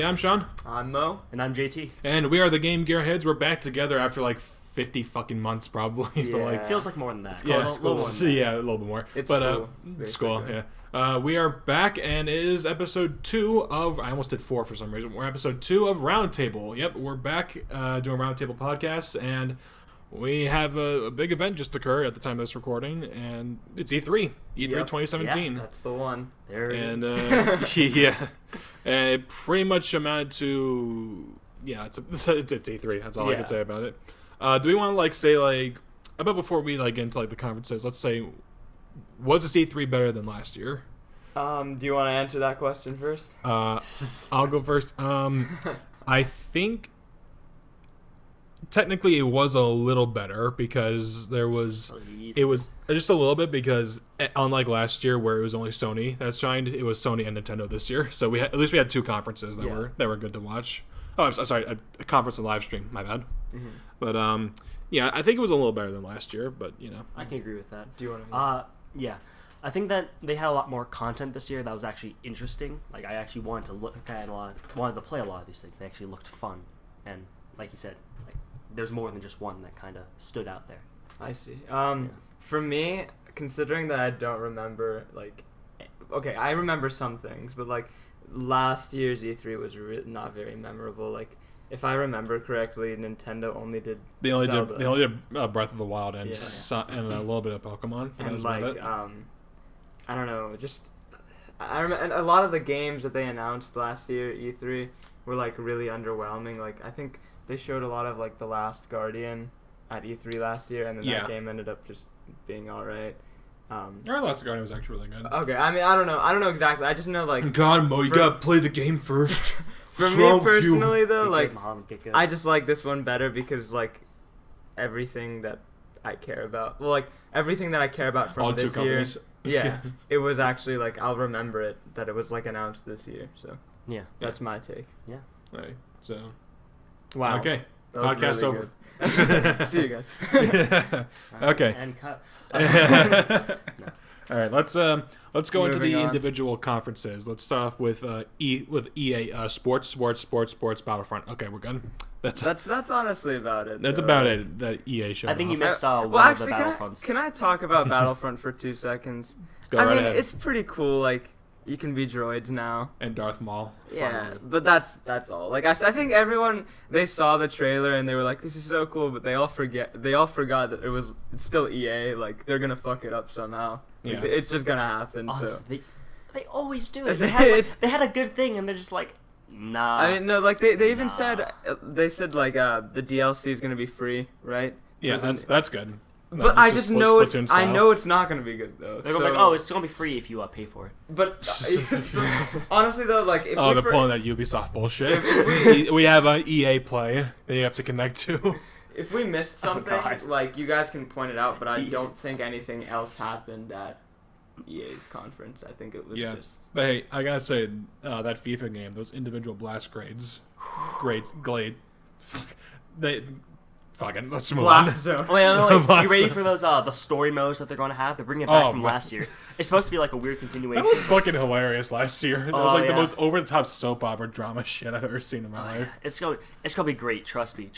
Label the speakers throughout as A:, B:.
A: I'm Sean.
B: I'm Mo.
C: And I'm JT.
A: And we are the Game Gear Heads. We're back together after like 50 fucking months probably.
C: Yeah.
A: But like,
C: feels like more than that.
A: Yeah,
C: a little more than that.
A: Yeah, a little bit more.
B: It's
A: school, yeah. We are back, and it is episode 2 of... I almost did 4 for some reason. We're episode 2 of Roundtable. Yep, we're back doing Roundtable podcasts, and we have a big event just occurred at the time of this recording, and it's E3. E3 2017.
B: Yeah, that's the one.
C: There it
A: is. Yeah. And it pretty much amounted to... Yeah, it's E3. That's all I can say about it. Do we want to, like, say, like... About before we, like, get into, like, the conferences, let's say... Was this E3 better than last year?
B: Do you want to answer that question first?
A: I'll go first. I think technically it was a little better because it was just a little bit because unlike last year where it was only Sony that shined, it was Sony and Nintendo this year. So at least we had 2 conferences that were good to watch. Oh, I'm sorry, a conference and live stream. My bad. Mm-hmm. But yeah, I think it was a little better than last year. But you know,
C: I can agree with that.
B: Do you want to?
C: Yeah, I think that they had a lot more content this year that was actually interesting. Like I actually wanted to wanted to play a lot of these things. They actually looked fun, and like you said, like there's more than just one that kind of stood out there.
B: I see. For me, considering that I don't remember, like, okay, I remember some things, but like last year's E3 was not very memorable. Like, if I remember correctly, Nintendo only did
A: They only
B: Zelda.
A: did Breath of the Wild and and a little bit of Pokemon.
B: And like, I don't know, just and a lot of the games that they announced last year E3 were like really underwhelming. Like, I think they showed a lot of like The Last Guardian at E3 last year, and then that game ended up just being all right.
A: Our Last Guardian was actually really good.
B: Okay, I mean, I don't know exactly. I just know like.
A: God, Mo, you gotta play the game first.
B: For me personally, though, like,
C: good.
B: I just like this one better because, like, everything that I care about, well, like, everything that I care about from
A: all
B: this
A: 2
B: year,
A: companies.
B: it was actually, like, I'll remember it, that it was, like, announced this year, so, that's my take.
C: Yeah.
A: Right, so.
B: Wow.
A: Okay,
B: that was
A: podcast
B: really
A: over.
B: See you guys.
A: Okay.
C: And cut.
A: No. All right, let's go into the
B: on.
A: individual conferences. Let's start off with EA Sports Battlefront. Okay, we're good.
B: That's honestly about it.
A: That's
B: though.
A: about it. That EA showed.
C: I think
A: off.
C: you missed one
B: well,
C: of
B: actually,
C: the Battlefronts.
B: can I talk about Battlefront for 2 seconds?
A: Let's go
B: I
A: right
B: mean,
A: ahead.
B: it's pretty cool. Like, you can be droids now.
A: And Darth Maul.
B: Yeah, but that's all. Like, I think everyone, they saw the trailer and they were like, "This is so cool," but they all forgot that it's still EA. Like, they're gonna fuck it up somehow. Like,
A: Yeah,
B: it's just gonna happen.
C: Honestly,
B: So
C: they always do it. They had a good thing, and they're just like, nah.
B: I mean, no, like they even said like the DLC is gonna be free, right?
A: Yeah, that's good.
B: But I just know
A: Splatoon
B: I
A: style.
B: know it's not gonna be good though.
C: They're like, oh, it's gonna be free if you pay for it.
B: But honestly though, like if
A: they're pulling that Ubisoft bullshit. we have an EA Play that you have to connect to.
B: If we missed something,
C: God.
B: like, you guys can point it out, but I don't think anything else happened at EA's conference. I think it was just...
A: But hey, I gotta say, that FIFA game, those individual blast Glade, fucking, let's move on.
B: Blast Zone.
C: Oh, yeah, no, like,
A: Blast
C: you ready
A: Zone.
C: for those the story modes that they're gonna have? They're bringing it back from
A: man.
C: last year. It's supposed to be like a weird continuation.
A: That was fucking hilarious last year. That was like the
C: yeah.
A: most over-the-top soap opera drama shit I've ever seen in my life.
C: It's gonna be great. Trust me.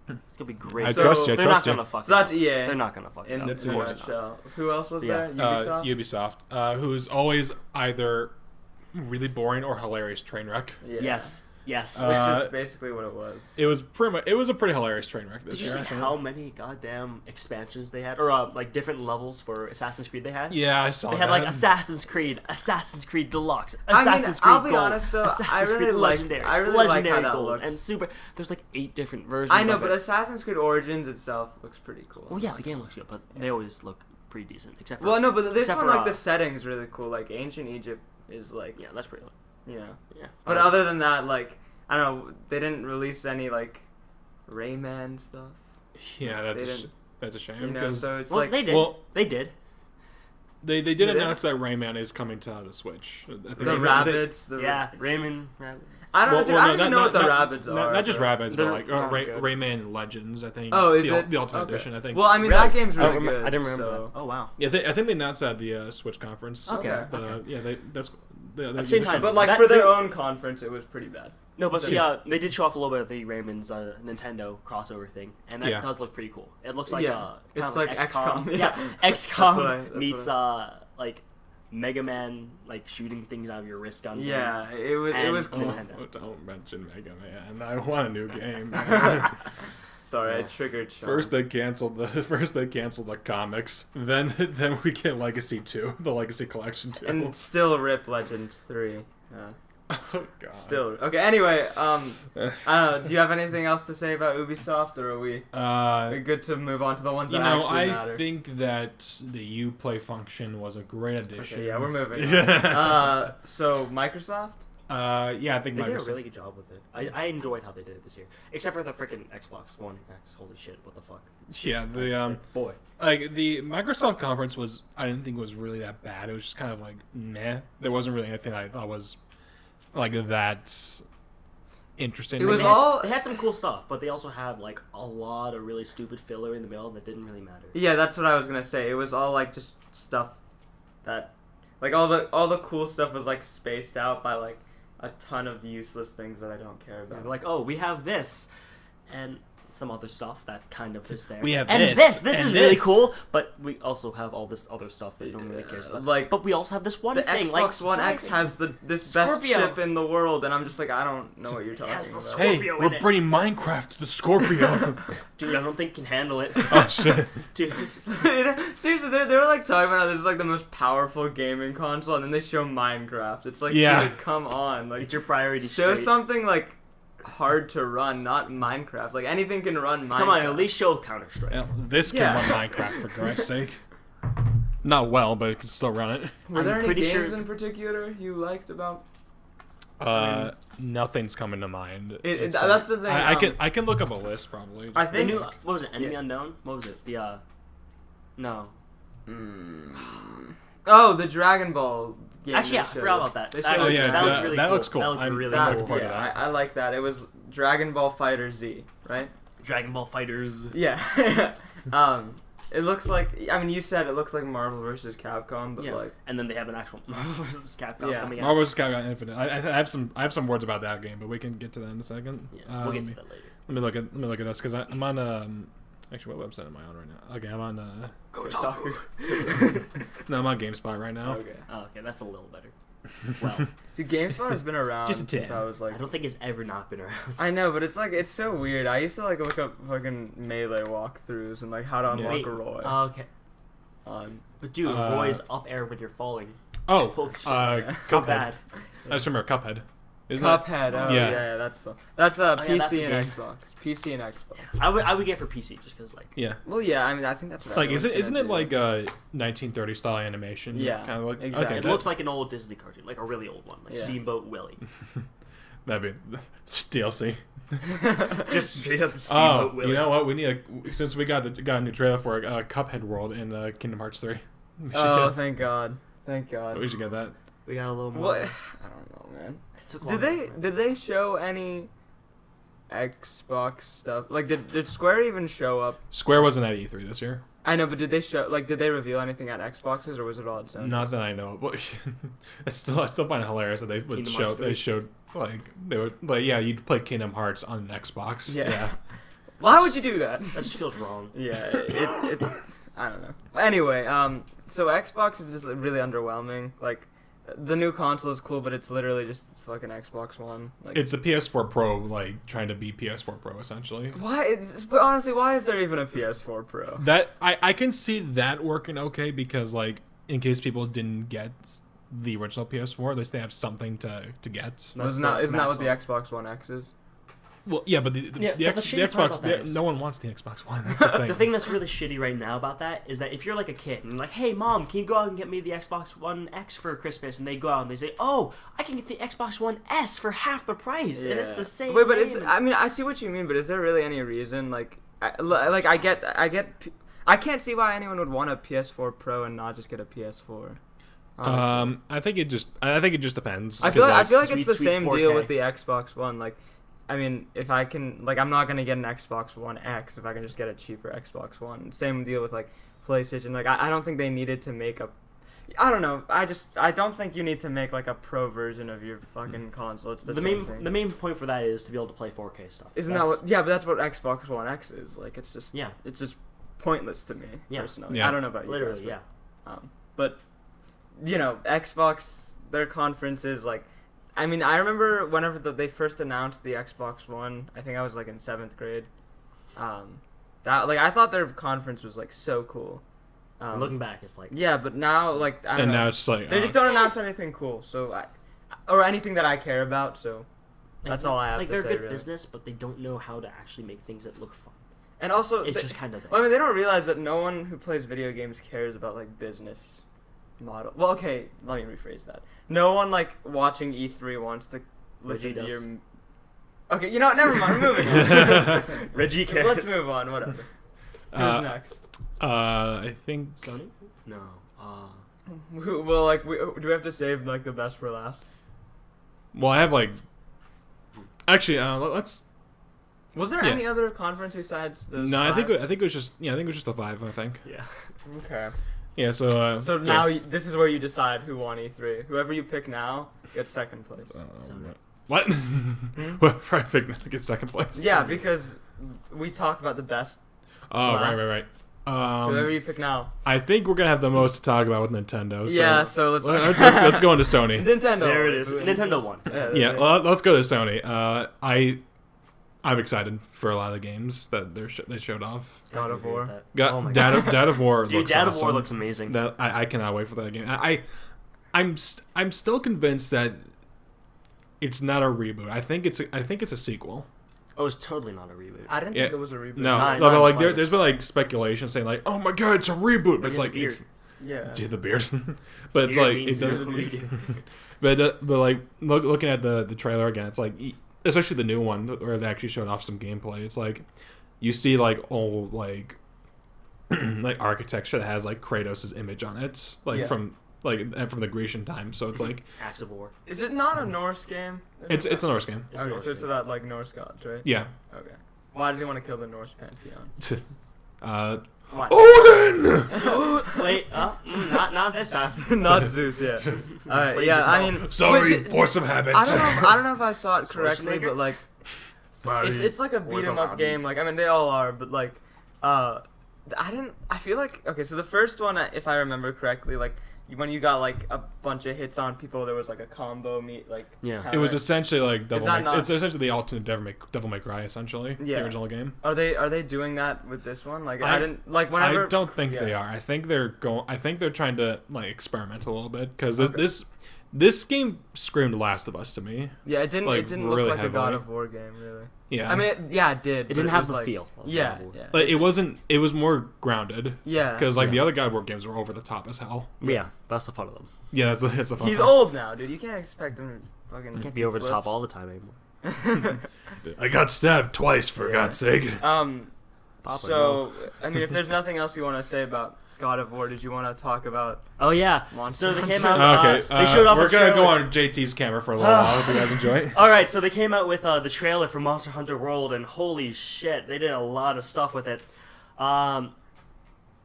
C: It's gonna be great.
A: I trust you. I
C: They're
A: trust
C: not
A: you.
C: gonna fuck
B: So
C: it
B: that's
C: up.
B: EA.
C: They're not gonna fuck it
B: In
C: up.
B: a
A: That's EA.
B: nutshell. Who else was
C: Yeah.
B: there?
A: Ubisoft, who's always either really boring or hilarious train wreck.
B: Yeah.
C: Yes.
B: Which is basically what it was.
A: It was a pretty hilarious train wreck this
C: Did you
A: year.
C: see how many goddamn expansions they had, or like different levels for Assassin's Creed they had?
A: Yeah, I saw
C: They
A: that.
C: had like Assassin's Creed Deluxe,
B: I mean,
C: Assassin's Creed
B: I'll be
C: Gold,
B: honest, though,
C: Assassin's
B: I really
C: Creed
B: like
C: Legendary
B: how that
C: Gold,
B: looks.
C: and Super. There's like 8 different versions.
B: I know,
C: of
B: but
C: it.
B: Assassin's Creed Origins itself looks pretty cool.
C: Well, yeah, the game looks good, but they always look pretty decent, except for.
B: Well, no, but this
C: except
B: one,
C: for,
B: like, the setting's really cool. Like, ancient Egypt is, like,
C: yeah, that's pretty.
B: you know.
C: Yeah.
B: But other than that, like, I don't know, they didn't release any, like, Rayman stuff.
A: Yeah,
B: They didn't-
A: that's a shame.
B: You know,
A: 'cause
B: so it's
C: Well,
B: like...
C: they did.
A: Well-
C: They did.
A: They did
B: It
A: announce that Rayman is coming to the Switch. I think
B: The
A: they-
B: rabbits.
C: Yeah, Rayman.
B: I don't,
A: Well,
B: dude,
A: well,
B: I don't
A: no,
B: even know what the
A: not-
B: rabbits are.
A: Not just
B: but-
A: rabbits, but
C: They're
A: like
C: not good.
A: Rayman Legends. I think.
B: Oh, is
A: the,
B: it?
A: the Ultimate
B: Okay.
A: Edition? I think.
B: Well, I mean,
C: Really?
B: that game's really
C: I
B: good.
C: didn't remember
B: so.
C: that. Oh wow.
A: Yeah, I think they announced that at the Switch conference.
C: Okay.
A: But yeah, that's.
C: At the same time,
B: But, like,
C: That-
B: for their
C: they-
B: own conference, it was pretty bad.
C: No, but they did show off a little bit of the Raymond's Nintendo crossover thing, and that does look pretty cool. It looks like
B: it's like XCOM.
C: Yeah, XCOM
B: that's
C: meets like Mega Man, like shooting things out of your wrist gun.
B: Yeah, it was cool.
A: Oh, don't mention Mega Man. I want a new game.
B: Sorry, I triggered Sean.
A: First they canceled the comics, then we get Legacy 2, the Legacy Collection 2.
B: And still rip Legends 3.
A: Oh god.
B: Still okay. Anyway, I don't know. Do you have anything else to say about Ubisoft, or are we good to move on to the ones that actually matter?
A: I think that the Uplay function was a great addition.
B: Okay, yeah, we're moving. So Microsoft.
A: Yeah, I think
C: they
A: Microsoft
C: did a really good job with it. I enjoyed how they did it this year, except for the freaking Xbox One X. Holy shit! What the fuck?
A: Yeah, the
C: boy.
A: Like the Microsoft conference I didn't think was really that bad. It was just kind of like meh. There wasn't really anything I thought was like that interesting.
B: It was
C: they had some cool stuff, but they also had like a lot of really stupid filler in the middle that didn't really matter.
B: Yeah, that's what I was gonna say. It was all like just stuff that, like all the cool stuff was like spaced out by like a ton of useless things that I don't care about.
C: Yeah, like, oh, we have this, and some other stuff that kind of is there.
A: We have
C: and this is really cool, but we also have all this other stuff that no one really cares about.
B: Like,
C: but we also have this one
B: the
C: thing.
B: Xbox One X has this
C: Scorpio.
B: best ship in the world, and I'm just like, I don't know what you're talking about.
A: Hey, we're bringing Minecraft to the Scorpio.
C: Dude, I don't think can handle it.
A: Oh shit.
C: Dude.
B: Seriously, they're like talking about how this is like the most powerful gaming console, and then they show Minecraft. It's like, dude, come on, like,
C: get your priorities
B: show
C: straight.
B: something like hard to run, not Minecraft. Like anything can run Minecraft.
C: Come on, at least show Counter-Strike.
A: Yeah, this can run Minecraft for Christ's sake. Not well, but it can still run it.
B: Were there any
C: pretty
B: games
C: sure
B: in particular you liked about?
A: Nothing's coming to mind.
B: That's the thing.
A: I can look up a list probably.
B: I think
C: what was it? Enemy Unknown? What was it? The no.
B: Oh, the Dragon Ball game.
C: Actually, yeah, I forgot about that.
A: Actually,
C: that looked really
A: that
C: cool.
A: looks cool.
C: That looked really
A: looking
C: cool.
A: forward to that.
B: I like that. It was Dragon Ball Fighter Z, right?
C: Dragon Ball Fighters.
B: Yeah. It looks like, I mean, you said it looks like Marvel vs. Capcom, but like,
C: and then they have an actual Marvel vs. Capcom coming out.
A: Marvel vs. Capcom Infinite. I have some words about that game, but we can get to that in a second.
C: Yeah, we'll get to that later.
A: Let me look at this because I'm on actually, what website am I on right now? Okay, I'm on
B: Kotaku.
A: No, I'm on GameSpot right now.
B: Okay.
C: Oh, okay, that's a little better. Well,
B: dude, GameSpot has been around
A: Just a tip.
B: since I was like,
C: I don't think it's ever not been around.
B: I know, but it's like, it's so weird. I used to like look up fucking Melee walkthroughs and like how to unlock a Roy.
C: Okay. But dude, Roy's up air when you're falling.
A: Oh,
C: holy shit. So
A: Cuphead.
C: bad.
A: I just remember Cuphead. Isn't
B: Cuphead.
A: That?
B: Oh yeah, that's PC
C: that's a
B: and
C: game.
B: Xbox. PC and Xbox.
C: I would get for PC just because like.
A: Yeah.
B: Well, yeah. I mean, I think that's what
A: like isn't it
B: do.
A: like a 1930 style animation?
B: Yeah,
A: kind of like
B: exactly.
C: It looks like an old Disney cartoon, like a really old one, like
B: Yeah.
C: Steamboat Willie.
A: That'd be DLC.
C: Just straight up the Steamboat Willie.
A: You know what? We need since we got a new trailer for Cuphead World in Kingdom Hearts 3.
B: Oh, thank God! Thank God.
A: We should get that.
C: We got a little more.
B: What? I don't know, man.
C: It took long.
B: Did they show any Xbox stuff? Like, did Square even show up?
A: Square wasn't at E3 this year.
B: I know, but did they reveal anything at Xboxes, or was it all at Sony?
A: Not that I know, but I still find it hilarious that they would
C: Kingdom Hearts 3.
A: they showed they would like you'd play Kingdom Hearts on an Xbox.
B: Yeah. Why would you do that?
C: That just feels wrong.
B: Yeah, it I don't know. Anyway, so Xbox is just really underwhelming. Like, the new console is cool, but it's literally just fucking Xbox One. Like,
A: It's a PS4 Pro, like trying to be PS4 Pro essentially.
B: why? But honestly, why is there even a PS4 Pro?
A: That I can see that working okay because like in case people didn't get the original PS4, at least they have something to get.
B: Isn't that what the Xbox One X is?
A: Well, yeah, but the
C: shitty part
A: Xbox,
C: about that is-
A: no one wants the Xbox One. That's the thing.
C: The thing that's really shitty right now about that is that if you're like a kid and you're like, hey mom, can you go out and get me the Xbox One X for Christmas? And they go out and they say, oh, I can get the Xbox One S for half the price, and it's the same.
B: Wait, but
C: game.
B: I mean, I see what you mean, but is there really any reason? Like, I can't see why anyone would want a PS4 Pro and not just get a PS4. Honestly.
A: I think it just depends.
B: I feel like
C: Sweet,
B: it's the
C: sweet
B: same
C: 4K.
B: deal with the Xbox One. Like, I mean, if I can, like, I'm not gonna get an Xbox One X if I can just get a cheaper Xbox One. Same deal with like PlayStation. Like, I don't think they needed to make a. I don't know. I don't think you need to make like a pro version of your fucking console. It's the same thing.
C: The main point for that is to be able to play 4K stuff.
B: Isn't that what? Yeah, but that's what Xbox One X is. Like, it's just it's just pointless to me personally.
A: Yeah.
B: I don't know about you.
C: Literally,
B: guys,
C: yeah.
B: But you know, Xbox, their conferences, like, I mean, I remember whenever they first announced the Xbox One. I think I was like in 7th grade. That like I thought their conference was like so cool.
C: Looking back, it's like
B: Yeah, but now like I don't know.
A: now it's just like
B: They just don't announce anything cool, so or anything that I care about. So that's all I have to say.
C: Like, they're good
B: really.
C: business, but they don't know how to actually make things that look fun.
B: And also,
C: It's just kind of there.
B: Well, I mean, they don't realize that no one who plays video games cares about like business model. Well, okay, let me rephrase that. No one like watching E3 wants to listen to your. Okay, you know what? Never mind. We're moving on.
C: Reggie cares.
B: Let's move on. Whatever. Who's next?
A: I think
C: Sony? No.
B: Well, like, do we have to save like the best for last?
A: Well, I have like. Actually, let's.
B: Was there any other conference besides those?
A: No,
B: five?
A: I think it was just the 5. I think.
C: Yeah.
B: Okay.
A: Yeah. So.
B: So now this is where you decide who won E3. Whoever you pick now gets second place.
A: What? Well, probably get second place.
B: Yeah, because we talked about the best.
A: Oh,
B: last.
A: right.
B: So whoever you pick now.
A: I think we're gonna have the most to talk about with Nintendo. So
B: Yeah, so
A: let's go into Sony.
B: Nintendo.
C: There it is. Nintendo won.
A: Yeah, well, let's go to Sony. I'm excited for a lot of the games that they showed off.
B: God of War.
A: Dad of War.
C: Dude,
A: looks
C: Dad
A: awesome.
C: of War looks amazing.
A: That I cannot wait for that game. I'm still convinced that it's not a reboot. I think it's a sequel.
C: Oh, it's totally not a reboot.
B: I didn't think it was a reboot.
A: No,
C: Not
A: but like
C: slightest.
A: there's been like speculation saying like, oh my god, it's a reboot. But it's like it's
B: Yeah.
A: the beard. But it's
C: Beard
A: like it
C: means
A: doesn't. but like looking at the trailer again, it's like, especially the new one where they actually showed off some gameplay. It's like you see like old like like architecture that has like Kratos' image on it, like from the Grecian time. So it's like
C: Acts of War.
B: Is it not a Norse game?
A: it's a Norse game.
B: Okay, so it's about like Norse gods, right?
A: Yeah.
B: Okay. Why does he want to kill the Norse pantheon?
C: What?
A: Odin.
C: Wait, not this time.
B: Not Zeus, yeah. Alright,
C: Played
B: yeah,
C: yourself.
B: I mean,
A: Sorry,
B: wait,
A: force of habit.
B: I don't know if I saw it correctly,
C: Schwarzenegger?
B: but like
A: Sorry.
B: it's like a beat 'em up game. Like, I mean, they all are, but like I feel like, okay, so the first one, if I remember correctly, like when you got like a bunch of hits on people, there was like a combo
C: Yeah.
A: It was essentially like
B: it's
A: essentially the alternate Devil May Cry, essentially.
B: Yeah.
A: The original game.
B: Are they doing that with this one? Like I didn't like whenever.
A: I don't think they
B: yeah.
A: are. I think they're trying to like experiment a little bit because
B: Okay.
A: this game screamed Last of Us to me.
B: Yeah, it didn't look
A: really
B: like a God
A: heavily.
B: of War game, really.
A: Yeah.
B: I mean, it did.
C: It
B: but
C: didn't have
B: was
C: the
B: like,
C: feel. of
B: Yeah,
C: God of War.
B: yeah.
A: Like, it wasn't. It was more grounded.
B: Yeah.
A: Because like the
C: Yeah.
A: other God of War games were over the top as hell.
C: Yeah, that's the fun of them.
A: Yeah, that's the fun.
B: He's
A: part.
B: old now, dude. You can't expect him to fucking.
C: You can't be over the top
B: flips.
C: all the time anymore.
A: I got stabbed twice for
C: Yeah.
A: God's sake.
C: Papa,
B: So I mean, if there's nothing else you want to say about God of War, did you want to talk about?
C: Oh yeah.
B: Monster
C: So they came
B: Hunter?
C: out.
A: Okay,
C: They showed off.
A: we're
C: a
A: gonna go
C: trailer.
A: on JT's camera for a little while. Hope you guys enjoy.
C: All right, so they came out with the trailer for Monster Hunter World, and holy shit, they did a lot of stuff with it.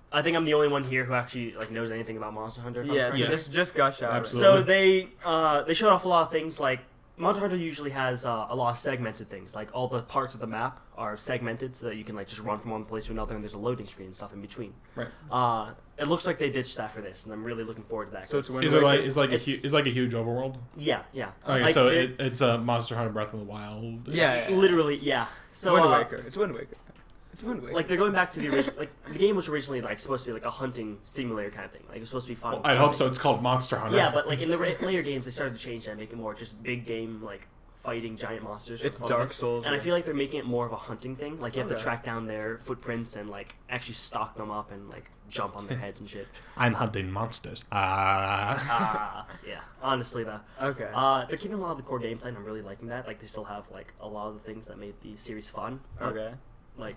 C: I think I'm the only one here who actually like knows anything about Monster Hunter. if I'm
B: Yeah,
C: correct.
B: so
A: Yes.
B: just gush out.
A: Absolutely.
C: So they showed off a lot of things. Like Monster Hunter usually has a lot of segmented things. Like all the parts of the map are segmented so that you can like just run from one place to another, and there's a loading screen and stuff in between.
A: Right.
C: It looks like they ditched that for this, and I'm really looking forward to that.
B: So it's
C: 'cause-
B: Wind
A: Is it like
C: It's-
A: it's like a huge overworld?
C: yeah, yeah.
A: Okay,
C: Like,
A: so
C: they-
A: it's a Monster Hunter Breath of the Wild.
B: Yeah.
C: literally, yeah. So
B: Wind Waker. It's Wind Waker. It's Wind Waker.
C: like they're going back to the original. Like the game was originally like supposed to be like a hunting simulator kind of thing. Like it was supposed to be fun.
A: Well, I hope so. It's called Monster Hunter.
C: Yeah, but like in the later games, they started to change that, make it more just big game, like fighting giant monsters. for
B: It's
C: fun of
B: Dark
C: it.
B: Souls.
C: And I feel like they're making it more of a hunting thing. Like you have to
B: Okay.
C: track down their footprints and like actually stalk them up and like jump on their heads and shit.
A: I'm hunting monsters.
C: Yeah. Honestly, though.
B: Okay.
C: They're keeping a lot of the core gameplay, and I'm really liking that. Like they still have like a lot of the things that made the series fun. but,
B: Okay.
C: Like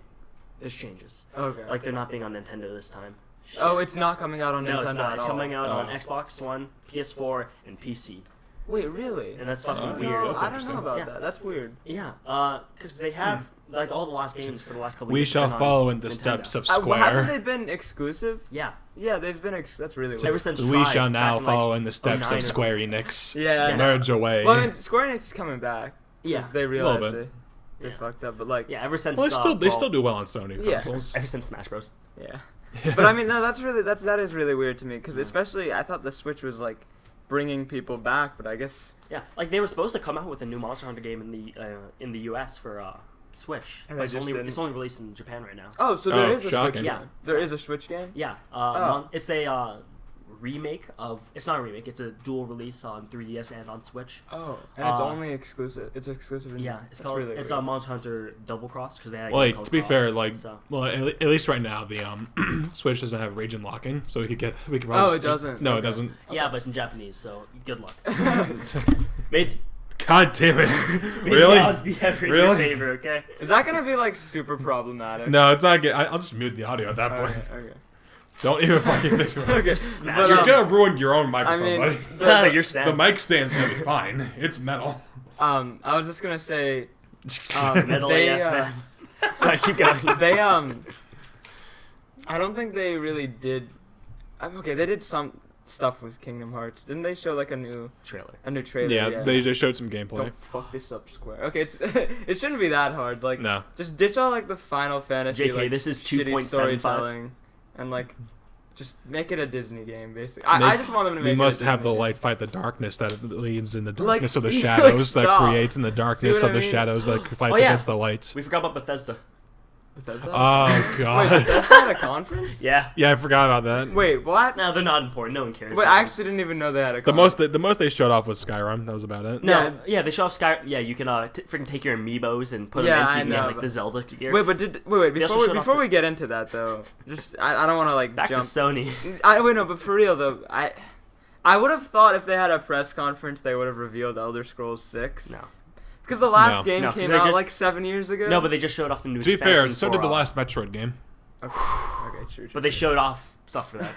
C: there's changes.
B: Okay.
C: Like they're not being on Nintendo this time.
B: Oh, it's not coming out on
C: No,
B: Nintendo
C: it's not.
B: at
C: It's
B: all.
C: coming out on
A: Oh.
C: Xbox One, PS4, and PC.
B: Wait, really?
C: And that's fucking
A: Oh,
C: weird.
B: No,
A: That's
B: I don't
A: interesting.
B: know about
C: Yeah.
B: that. That's weird.
C: Yeah, because they have like all the last games for the last couple.
A: We
C: years
A: shall
C: have been on
A: follow in the
C: Nintendo.
A: steps of
B: Haven't
A: Square.
B: they been exclusive?
C: Yeah,
B: Yeah, they've been. That's really weird.
C: ever since
A: We
C: Strive
A: shall
C: back
A: now
C: in, like,
A: follow in the steps
C: 09
A: of
C: or-
A: Square Enix.
B: Yeah.
A: Merge away.
B: Well, I mean, Square Enix is coming back.
C: Yeah,
B: They realized
A: little bit.
B: they
C: Yeah.
B: fucked up, but like,
C: yeah. Ever since
A: Well, they
C: Brawl-
A: still do well on Sony
B: Yeah.
A: consoles.
C: Ever since Smash Bros.
B: yeah. But I mean, no, that is really weird to me because especially I thought the Switch was like bringing people back, but I guess
C: Yeah, like they were supposed to come out with a new Monster Hunter game in the US for Switch,
B: And
C: but
B: they
C: it's
B: just
C: only
B: didn't.
C: released in Japan right now.
B: oh, so there
A: Oh,
B: is a
A: shocking.
B: Switch
C: Yeah.
B: game. There is a Switch game.
C: Yeah,
B: Oh.
C: it's a remake of. It's not a remake. It's a dual release on 3DS and on Switch.
B: Oh, and it's
C: Uh,
B: only exclusive. It's exclusive. In
C: Yeah,
B: Japan.
C: it's
B: That's
C: called.
B: really
C: It's
B: weird.
C: a Monster Hunter Double Cross because they had. a
A: Well,
C: game
A: like,
C: called
A: to be
C: Cross,
A: fair, like,
C: so.
A: well, at least right now the Switch doesn't have region locking, so we could probably
B: Oh, it
A: just-
B: doesn't?
A: No, it
B: Okay.
A: doesn't.
C: Yeah, but it's in Japanese, so good luck. May
A: God damn it!
C: may
A: Really?
C: the odds be ever in your
A: Really?
C: favor, okay?
B: Is that gonna be like super problematic?
A: No, it's not good. I'll just mute the audio at that point.
B: Okay.
A: Don't even fucking think about it.
B: Okay.
C: Smash
B: But,
A: You're gonna ruin your own microphone,
B: I mean,
A: buddy.
C: Your
A: The
C: stand.
A: mic stand's gonna be fine. It's metal.
B: I was just gonna say,
C: Metal
B: they,
C: AF,
B: uh,
C: man. Sorry, keep going.
B: they I don't think they really did. Okay, they did some stuff with Kingdom Hearts. Didn't they show like a new
C: Trailer.
B: trailer?
A: Yeah, they just showed some gameplay.
B: Don't fuck this up, Square. Okay, it's it shouldn't be that hard. Like,
A: No.
B: just ditch all like the Final Fantasy.
C: JK,
B: like,
C: this is
B: shitty
C: 2.75.
B: storytelling, and like, just make it a Disney game, basically. I just want them to make.
A: We must
B: it a
A: have the
B: Disney
A: light fight the darkness that leads in the
B: Like,
A: darkness of the
B: like,
A: shadows that
B: stop.
A: creates in the darkness
B: what
A: of
B: I
A: the
B: mean?
A: shadows that fights
C: yeah.
A: against the light.
C: We forgot about Bethesda.
B: Bethesda?
A: Oh
B: Wait,
A: god.
B: Bethesda had a conference?
C: Yeah.
A: Yeah, I forgot about that.
B: Wait, what?
C: No, they're not important. No one cares.
B: Wait, I actually didn't even know they had a
A: The
B: conference.
A: most they showed off was Skyrim. That was about it.
C: No, yeah, they show off Sky. Yeah, you can freaking take your amiibos and put
B: Yeah,
C: them in so
B: I
C: you can
B: know,
C: get like
B: but-
C: the Zelda gear.
B: Wait, but wait,
C: They also
B: before
C: showed off
B: before
C: the-
B: we get into that though, just I don't want to like
C: Back
B: jump.
C: to Sony.
B: Wait, no, but for real though, I would have thought if they had a press conference they would have revealed Elder Scrolls 6.
C: No.
B: Because the last
A: No.
B: game
C: No, 'cause
B: came
C: they
B: out
C: just-
B: like 7 years ago.
C: No, but they just showed off the new.
A: To be fair,
C: expansion
A: so
C: for,
A: did the last Metroid game.
B: Okay, true.
C: But they showed off stuff for that.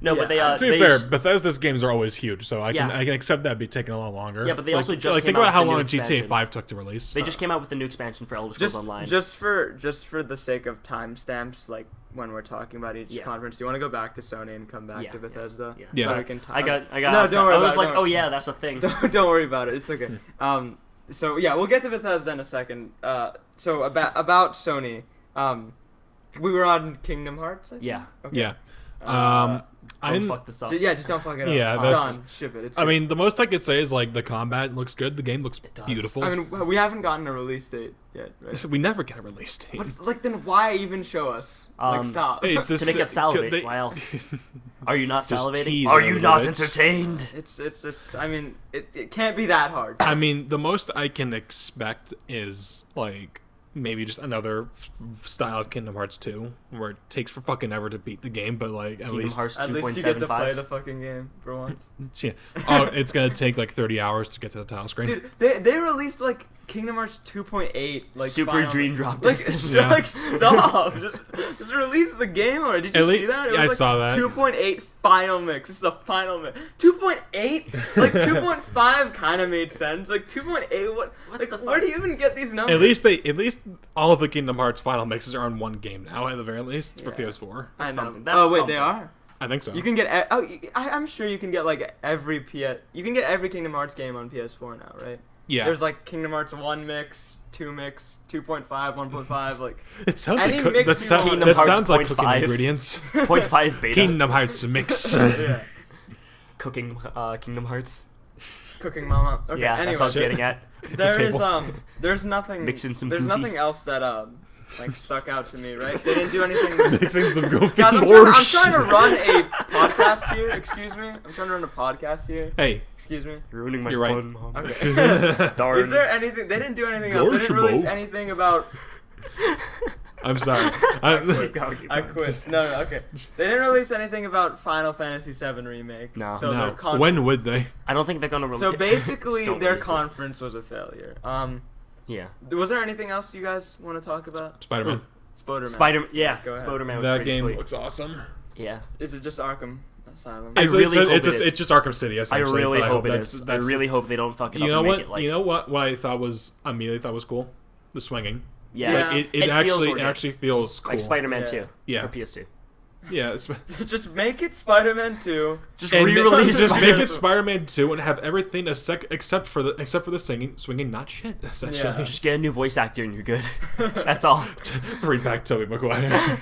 C: No,
B: Yeah,
C: but they.
A: To be
C: they
A: fair, Bethesda's games are always huge, so I can
C: Yeah.
A: I can accept that be taking a lot longer.
C: Yeah, but they also just
A: think
C: came
A: about
C: out
A: how
C: with the
A: long
C: new
A: GTA
C: expansion.
A: 5 took to release.
C: They just came out with a new expansion for Elder Scrolls
B: just
C: Online.
B: just for the sake of timestamps, like when we're talking about each
C: Yeah.
B: conference, do you want to go back to Sony and come back
C: Yeah,
B: to Bethesda?
C: yeah.
A: Yeah.
B: So
C: Sorry,
B: we can
C: I got.
B: No, don't worry
C: I
B: about
C: was
B: it,
C: like,
B: don't
C: oh
B: worry.
C: yeah, that's a thing.
B: Don't worry about it. It's okay. So yeah, we'll get to Bethesda in a second. So about Sony. We were on Kingdom Hearts. I think?
C: Yeah.
B: Okay.
A: Yeah. I
C: Don't
A: didn't-
C: fuck this up.
B: Yeah, just don't fuck it up.
A: Yeah, that's-
B: Done. Ship it. It's
A: I
B: good.
A: mean, the most I could say is like the combat looks good. The game looks
C: does.
A: beautiful.
B: I mean, we haven't gotten a release date yet, right?
A: we never get a release date.
B: But like, then why even show us? Like, stop.
A: It's
C: To
A: just,
C: make us salivate.
A: they-
C: Why else? Are you not
A: Just
C: salivating?
A: tease
C: Are
A: a
C: you
A: little
C: not
A: bit.
C: entertained?
B: It's. I mean, it can't be that hard.
A: I mean, the most I can expect is like maybe just another style of Kingdom Hearts 2, where it takes for fucking ever to beat the game, but like at
C: Kingdom
A: least
C: Hearts
B: At least you get to play
C: 2.75.
B: the fucking game for once.
A: yeah. Oh, it's gonna take like 30 hours to get to the title screen.
B: Dude, they released like Kingdom Hearts 2.8, like
C: Super
B: final-
C: Dream Drop
B: Like,
C: Distance.
A: Yeah.
B: like stop! just release the game already. Did you
A: At
B: see
A: lea-
B: that? It
A: yeah, I
B: was
A: saw
B: like
A: that.
B: 2.8 final mix. This is the final mix. 2.8? Like 2.5 kind of made sense. Like 2.8. What? Like
C: the fuck?
B: where do you even get these numbers?
A: At least all of the Kingdom Hearts final mixes are on one game now, at the very least for
B: Yeah.
A: PS4.
B: I know.
C: something. That's
B: Oh wait,
C: something.
B: they are.
A: I think so.
B: You can get. I'm sure you can get like every You can get every Kingdom Hearts game on PS4 now, right?
A: yeah.
B: There's like Kingdom Hearts 1 mix, 2 mix, 2.5, 1.5 like.
A: it sounds
B: any
A: like
B: mix
A: that,
B: you
A: sound,
B: want.
A: that
C: Kingdom
A: sounds like
C: Hearts
A: cooking
C: 0.5.
A: ingredients.
C: 0.5 beta.
A: Kingdom Hearts mix.
B: Yeah.
C: Cooking Kingdom Hearts.
B: Cooking Mama. Okay.
C: Yeah,
B: anyway,
C: that's what I was getting at.
B: there's nothing.
C: Mixing some
B: There's
C: goofy.
B: nothing else that like stuck out to me, right? They didn't do anything.
A: Mixing some goofy
B: Guys, I'm
A: borscht.
B: trying to run a podcast here. Excuse me. I'm trying to run a podcast here.
A: Hey,
B: Excuse me.
C: Ruining my
A: You're right.
C: fun, Mom.
B: Okay.
C: Darn.
B: Is there anything? They didn't do anything else. They didn't
A: Gosh,
B: release
A: Bo.
B: anything about.
A: I'm sorry.
C: Keep going, keep
B: I
C: going.
B: quit. No, okay. They didn't release anything about Final Fantasy VII remake.
C: No.
B: So their
A: no. When would they?
C: I don't think they're gonna release.
B: So basically,
C: Don't
B: their
C: release it.
B: conference was a failure.
C: Yeah.
B: Was there anything else you guys want to talk about?
A: Spider-Man.
B: Spider-Man.
C: Spider. Yeah.
B: Go ahead.
C: Spider-Man was
A: That
C: pretty
A: game
C: sweet.
A: looks awesome.
C: Yeah.
B: Is it just Arkham Asylum?
C: I really hope
A: it's,
C: it is.
A: it's just Arkham City.
C: I
A: Essentially,
C: really
A: but
C: hope it
A: that's-
C: is. I
A: that's-
C: really hope they don't fuck it
A: You
C: up
A: know
C: and
A: what?
C: make it like.
A: You know what? What I thought was immediately thought was cool. the swinging.
C: Yeah,
B: Yeah.
A: Like, it
C: feels
A: actually
C: organic.
A: actually feels cool.
C: Like Spider-Man
B: Yeah.
C: 2
A: Yeah.
C: for PS2.
A: Yeah,
B: Just make it Spider-Man 2.
C: Just
A: and
C: re-release
A: just make
C: Spider-Man.
A: it Spider-Man 2 and have everything except for the swinging, not shit. Essentially,
B: Yeah.
C: Just get a new voice actor and you're good. That's all.
A: bring back Tobey Maguire.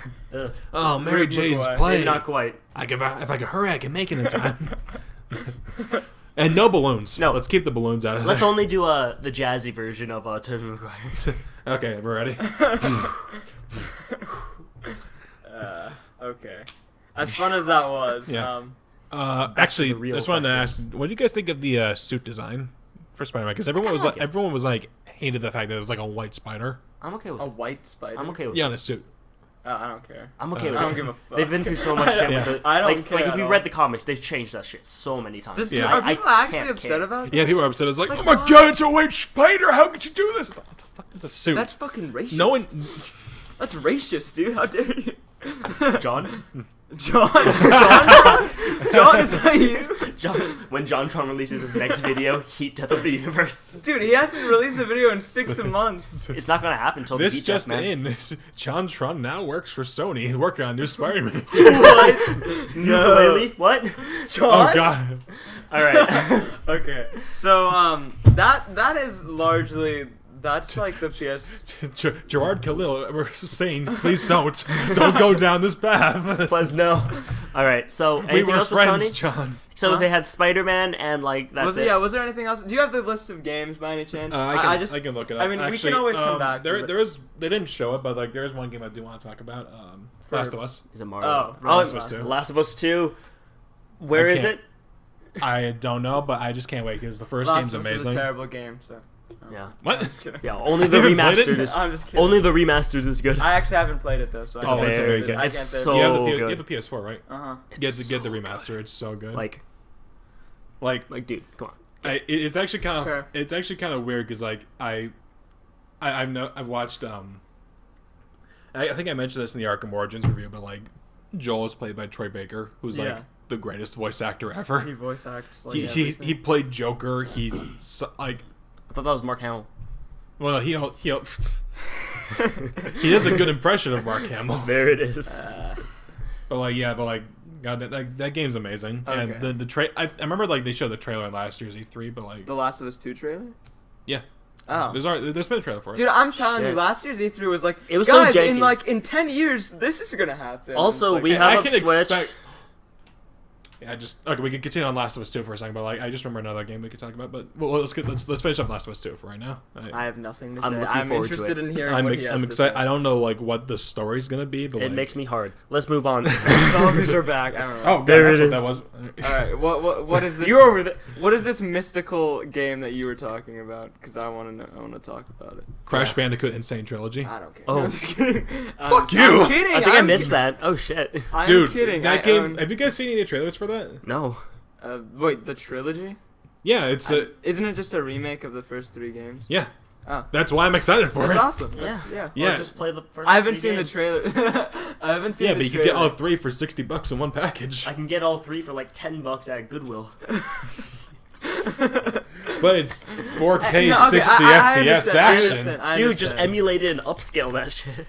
A: Oh, Mary
B: Rick
A: J's
B: Maguire.
A: playing.
C: Maybe not quite.
A: If I could hurry, I can make it in time. And no balloons.
C: No.
A: Let's keep the balloons out of
C: Let's
A: there.
C: only do the jazzy version of Tobey Maguire.
A: Okay, we're ready.
B: Okay. As fun as that was.
A: Yeah. Actually,
C: the real
A: I just wanted to
C: questions.
A: ask, what do you guys think of the suit design for Spider-Man? Because everyone was like hated the fact that it was like a white spider.
C: I'm okay with
B: A
C: it.
B: white spider.
C: I'm okay with
A: Yeah,
C: it.
A: on a suit.
B: I don't care.
C: I'm okay with
B: I
C: it.
B: don't give a fuck.
C: They've been through so much shit
A: Yeah.
C: with it.
B: I don't
C: like,
B: care
C: like if
B: at
C: you
B: all.
C: read the comics, they've changed that shit so many times.
B: Does,
A: Yeah.
B: Are
C: I
B: people actually
C: can't
B: upset
C: care.
B: about that?
A: Yeah, people are upset. It's like,
B: Like,
A: oh my
B: why?
A: god, it's a white spider! How could you do this? What the fuck? It's a suit.
B: That's fucking racist.
A: No one.
B: That's racist, dude. How dare you?
C: John?
B: John? John, is that you?
C: When JonTron releases his next video, Heat Death of the Universe,
B: Dude, he hasn't released a video in 6 months.
C: it's not gonna happen until
A: This
C: the Heat
A: just
C: Death, man.
A: in. John Tron now works for Sony. He's working on new Spider-Man.
B: What?
C: Ukulele? What?
B: John?
A: Oh god.
C: All right.
B: Okay. So, that is largely... That's like the PS...
A: Gerard Khalil, we're saying, please don't go down this path.
C: Plus no. All right. So
A: We
C: anything
A: were
C: else with
A: friends,
C: Sony?
A: John.
C: So
B: Huh?
C: they had Spider-Man and like that's it.
B: Yeah, was there anything else? Do you have the list of games by any chance?
A: I
B: just...
A: can look it up.
B: I mean, we
A: Actually,
B: can always come back to it.
A: They didn't show it, but like there is one game I do want to talk about. Last of Us.
C: Is it Mario?
B: Oh,
A: Last of Us 2.
C: Last of Us 2. Where
A: I
C: is
A: can't-
C: it?
A: I don't know, but I just can't wait because the first
B: Last
A: game's
B: of Us is
A: amazing.
B: a terrible game, so...
C: Yeah.
A: What?
B: I'm just kidding.
C: Yeah. Only the
A: You haven't played
C: remastered
A: it?
C: is.
B: I'm just kidding.
C: Only the remastered is good.
B: I actually haven't played it, though, so I
C: It's
A: Oh,
B: can't
A: it's
B: say
A: very
B: it.
A: good.
B: I
C: It's
B: can't say it.
C: so
A: you have
C: good.
A: you have a PS4, right?
B: Uh-huh.
A: Get
C: It's
A: the
C: so
A: remaster.
C: good.
A: It's so good.
C: Like,
A: like
C: dude, come on.
A: it's actually kind of
B: Okay.
A: it's actually kind of weird because like I've watched I think I mentioned this in the Arkham Origins review, but like Joel is played by Troy Baker, who's like
B: Yeah.
A: the greatest voice actor ever.
B: He voice acts like
A: He
B: everything.
A: he played Joker. He's like,
C: I thought that was Mark Hamill.
A: well, no, he he does a good impression of Mark Hamill.
C: There it is.
A: But like God, that game's amazing.
B: Okay.
A: And I remember like they showed the trailer in last year's E3, but like
B: The Last of Us 2 trailer?
A: yeah,
B: Oh.
A: there's been a trailer for it.
B: Dude, I'm telling you,
C: Shit.
B: last year's E3 was like,
C: It was so
B: guys,
C: janky.
B: in 10 years, this is gonna happen.
C: Also,
B: It's like,
C: we
A: And
C: have
A: I
C: a
A: can
C: Switch.
A: expect. Yeah, we can continue on Last of Us 2 for a second, but like I just remember another game we could talk about. But well, let's finish up Last of Us 2 for right now.
B: I have nothing to
C: I'm
B: say.
C: looking
B: I'm
C: forward to
B: interested
C: it.
B: in hearing
A: I'm
B: what he has
A: excited.
B: to
A: I
B: say.
A: don't know like what the story's gonna be, but
C: It
A: like,
C: makes me hard. Let's move on.
B: Zombies are back. I don't know.
A: Oh,
C: There
A: that's
C: it
A: what
C: is.
A: that was.
B: All right. What is this?
C: You're over there.
B: What is this mystical game that you were talking about? Because I want to know. I want to talk about it.
A: Crash Bandicoot Insane Trilogy.
B: I don't care.
C: Oh.
B: No, I'm just kidding.
A: Fuck you.
B: I'm kidding.
C: I think I missed that. Oh shit.
B: I'm
A: Dude,
B: kidding.
A: that
B: I
A: game.
B: own-
A: Have you guys seen any trailers for that?
C: No.
B: Wait, the trilogy?
A: Yeah, it's a
B: Isn't it just a remake of the first 3 games?
A: yeah.
B: Oh.
A: That's why I'm excited for
B: That's
A: it.
B: awesome.
C: Yeah.
B: That's, yeah.
A: Yeah.
C: Or just play the first.
B: I haven't
C: 3
B: seen
C: games.
B: the trailer. I haven't seen
A: Yeah,
B: the
A: but you could
B: trailer.
A: get all 3 for $60 in one package.
C: I can get all 3 for like $10 at Goodwill.
A: But it's 4K
B: No, okay,
A: 60
B: I
A: FPS
B: understand,
A: action.
B: I
C: Dude, just
B: understand.
C: emulate it and upscale that shit.